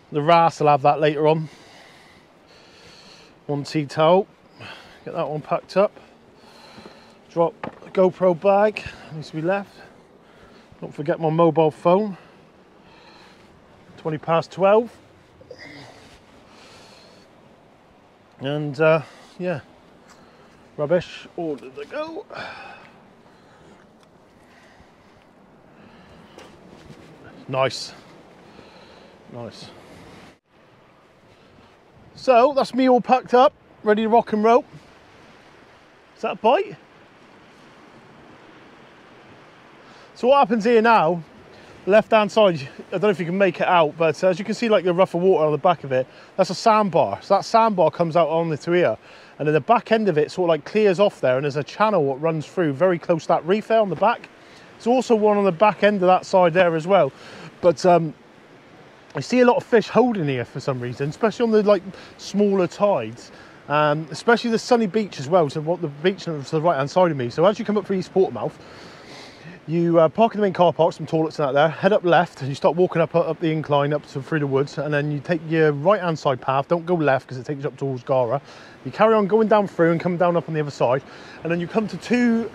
the wrasse will have that later on. One tea towel. Get that one packed up. Drop the GoPro bag. Needs to be left. Don't forget my mobile phone. 20 past 12. And yeah, rubbish all to go. Nice. Nice. So that's me all packed up, ready to rock and roll. Is that a bite? So what happens here now, left hand side, I don't know if you can make it out, but as you can see, like the rougher water on the back of it, that's a sandbar. So that sandbar comes out on to here, and then the back end of it sort of like clears off there, and there's a channel that runs through very close to that reef there on the back. There's also one on the back end of that side there as well. But I see a lot of fish holding here for some reason, especially on the like smaller tides, especially the Sunny Beach as well. So what the beach to the right hand side of me. So as you come up through East Portsmouth, you park in the main car park, some toilets and out there, head up left, and you start walking up the incline up to through the woods, and then you take your right hand side path. Don't go left because it takes you up towards Gara. You carry on going down through and come down up on the other side, and then you come to two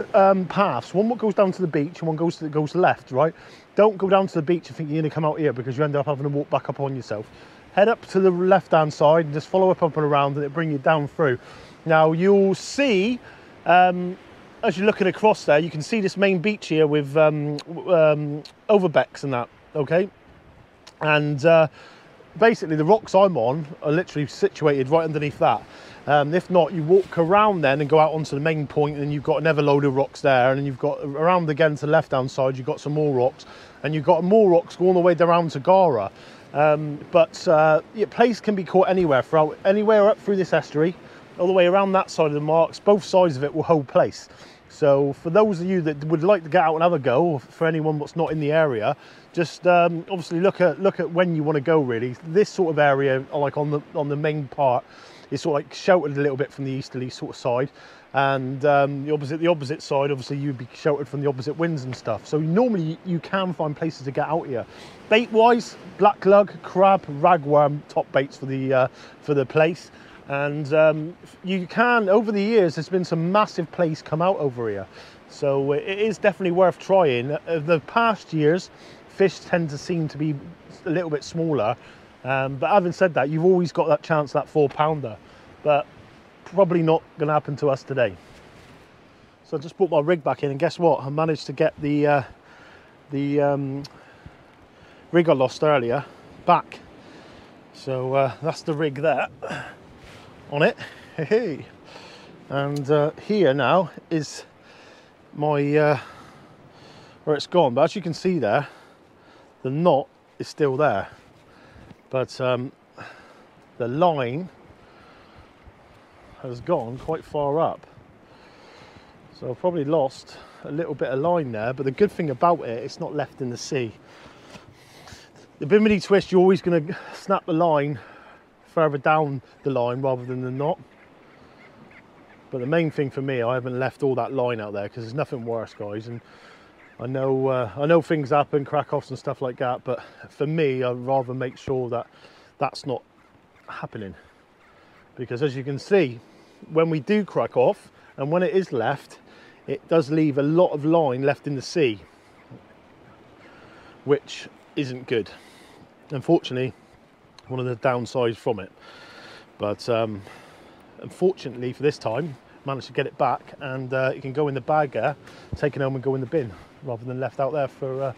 paths. One goes down to the beach, and one goes left, right? Don't go down to the beach and think you're going to come out here, because you end up having to walk back up on yourself. Head up to the left hand side and just follow up and around, and it'll bring you down through. Now you'll see, as you're looking across there, you can see this main beach here with overbecks and that, okay? And basically the rocks I'm on are literally situated right underneath that. If not, you walk around then and go out onto the main point, and you've got another load of rocks there, and then you've got around again to the left hand side, you've got some more rocks, and you've got more rocks going all the way down to Gara. Your place can be caught anywhere up through this estuary, all the way around that side of the marks. Both sides of it will hold place. So for those of you that would like to get out and have a go, or for anyone that's not in the area, just obviously look at when you want to go. Really, this sort of area, like on the main part, is sort of like sheltered a little bit from the easterly sort of side, and the opposite side, obviously you'd be sheltered from the opposite winds and stuff. So normally you can find places to get out here. Bait wise, black lug, crab, ragworm, top baits for the place. And you can, over the years, there's been some massive plays come out over here, so it is definitely worth trying. The past years, fish tend to seem to be a little bit smaller, but having said that, you've always got that chance, that 4-pounder, but probably not going to happen to us today. So I just brought my rig back in, and guess what? I managed to get the rig I lost earlier back. So that's the rig there on it. Hey. And here now is my where it's gone, but as you can see there, the knot is still there, but the line has gone quite far up, so I've probably lost a little bit of line there. But the good thing about it, it's not left in the sea. The Bimini twist, you're always going to snap the line further down the line rather than the knot. But the main thing for me, I haven't left all that line out there, because there's nothing worse, guys. And I know things happen, crack-offs and stuff like that, but for me, I'd rather make sure that that's not happening. Because as you can see, when we do crack off, and when it is left, it does leave a lot of line left in the sea, which isn't good. Unfortunately, one of the downsides from it. But unfortunately for this time, managed to get it back, and it can go in the bag there, take it home and go in the bin, rather than left out there for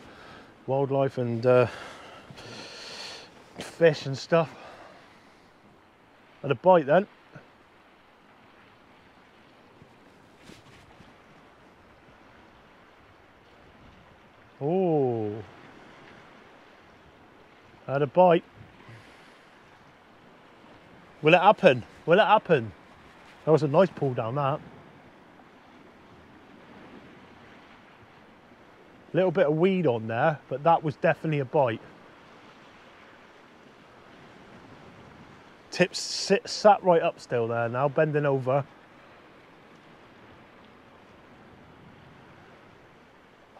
wildlife and fish and stuff. And a bite then. Oh, had a bite. Will it happen? Will it happen? That was a nice pull down, that. Little bit of weed on there, but that was definitely a bite. Tips sat right up still there now, bending over.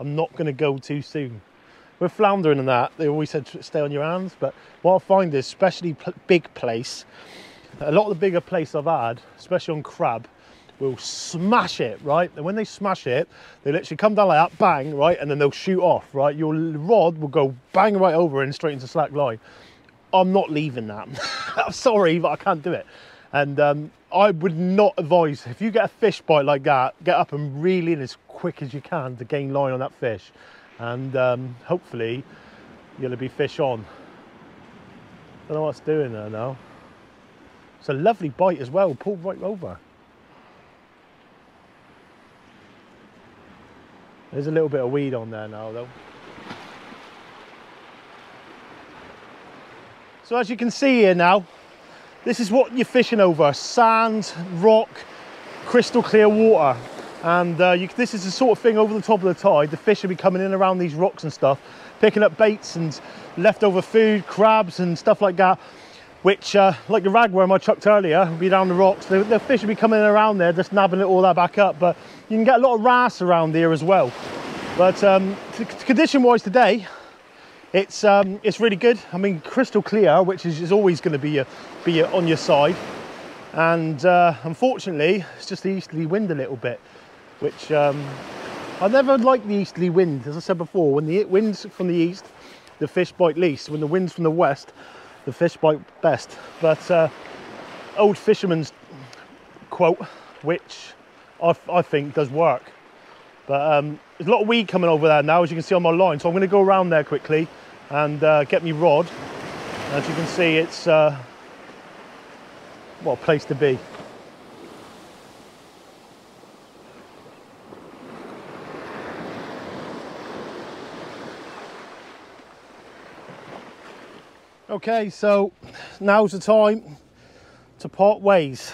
I'm not going to go too soon. With floundering and that, they always said stay on your hands, but what I find is, especially big place, a lot of the bigger place I've had, especially on crab, will smash it, right? And when they smash it, they literally come down like that, bang, right? And then they'll shoot off, right? Your rod will go bang right over and straight into slack line. I'm not leaving that. I'm sorry, but I can't do it. And I would not advise, if you get a fish bite like that, get up and reel in as quick as you can to gain line on that fish. And hopefully you'll be fish on. Don't know what's doing there now. It's a lovely bite as well, pulled right over. There's a little bit of weed on there now though. So as you can see here now, this is what you're fishing over: sand, rock, crystal clear water. And this is the sort of thing over the top of the tide. The fish will be coming in around these rocks and stuff, picking up baits and leftover food, crabs and stuff like that, which, like the ragworm I chucked earlier, will be down the rocks. The fish will be coming in around there, just nabbing all that back up. But you can get a lot of wrasse around here as well. But condition-wise today, it's really good. I mean, crystal clear, which is always going to be on your side. And unfortunately, it's just the easterly wind a little bit, which I never liked the easterly wind. As I said before, when the wind's from the east, the fish bite least. When the wind's from the west, the fish bite best. But old fisherman's quote, which I think does work. But there's a lot of weed coming over there now, as you can see on my line. So I'm going to go around there quickly and get me rod. As you can see, it's well, a place to be. Okay, so now's the time to part ways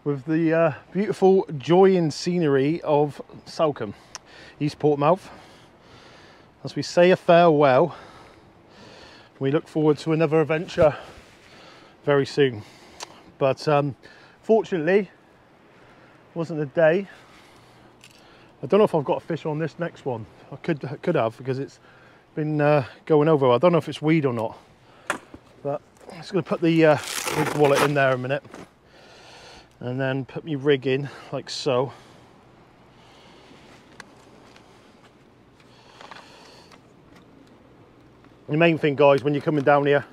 with the beautiful joy and scenery of Salcombe, East Portmouth. As we say a farewell, we look forward to another adventure very soon. But fortunately, wasn't the day. I don't know if I've got a fish on this next one. I could have, because it's been going over. I don't know if it's weed or not, but I'm just going to put the rig wallet in there a minute, and then put my rig in like so. The main thing, guys, when you're coming down here,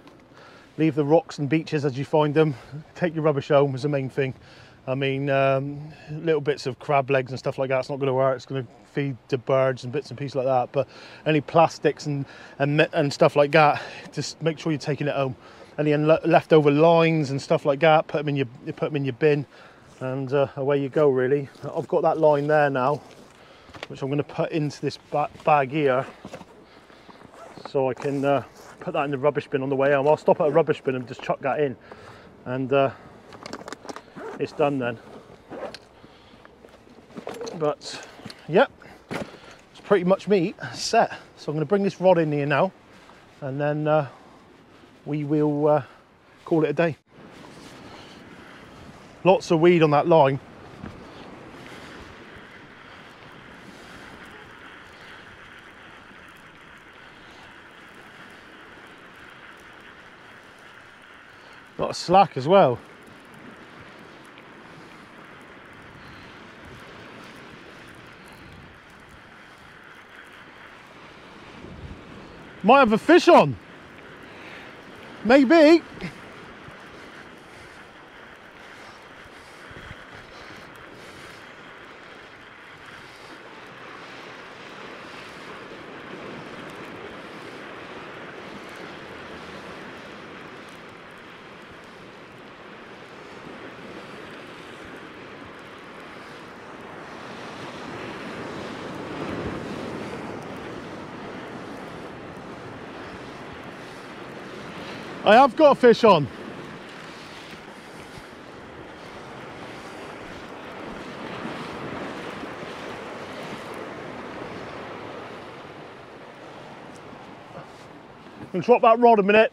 leave the rocks and beaches as you find them. Take your rubbish home is the main thing. I mean, little bits of crab legs and stuff like that's not going to work. It's going to feed the birds and bits and pieces like that. But any plastics and stuff like that, just make sure you're taking it home. Any leftover lines and stuff like that, put them in your bin, and away you go. Really, I've got that line there now, which I'm going to put into this bag here, so I can put that in the rubbish bin on the way home. I'll stop at a rubbish bin and just chuck that in, and it's done then. But yep, it's pretty much me set. So I'm going to bring this rod in here now, and then we will call it a day. Lots of weed on that line. Got a slack as well. Might have a fish on. Maybe. I have got a fish on. I'm gonna drop that rod a minute.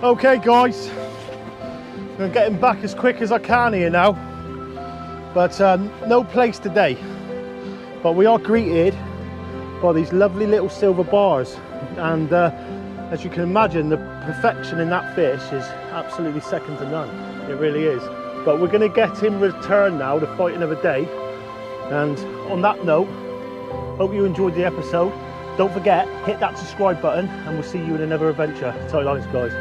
Okay guys, I'm gonna get him back as quick as I can here now, but no place today. But we are greeted by these lovely little silver bars, and as you can imagine, the perfection in that fish is absolutely second to none. It really is. But we're gonna get him returned now to fight another day. And on that note, hope you enjoyed the episode. Don't forget, hit that subscribe button and we'll see you in another adventure. Tight lines, guys.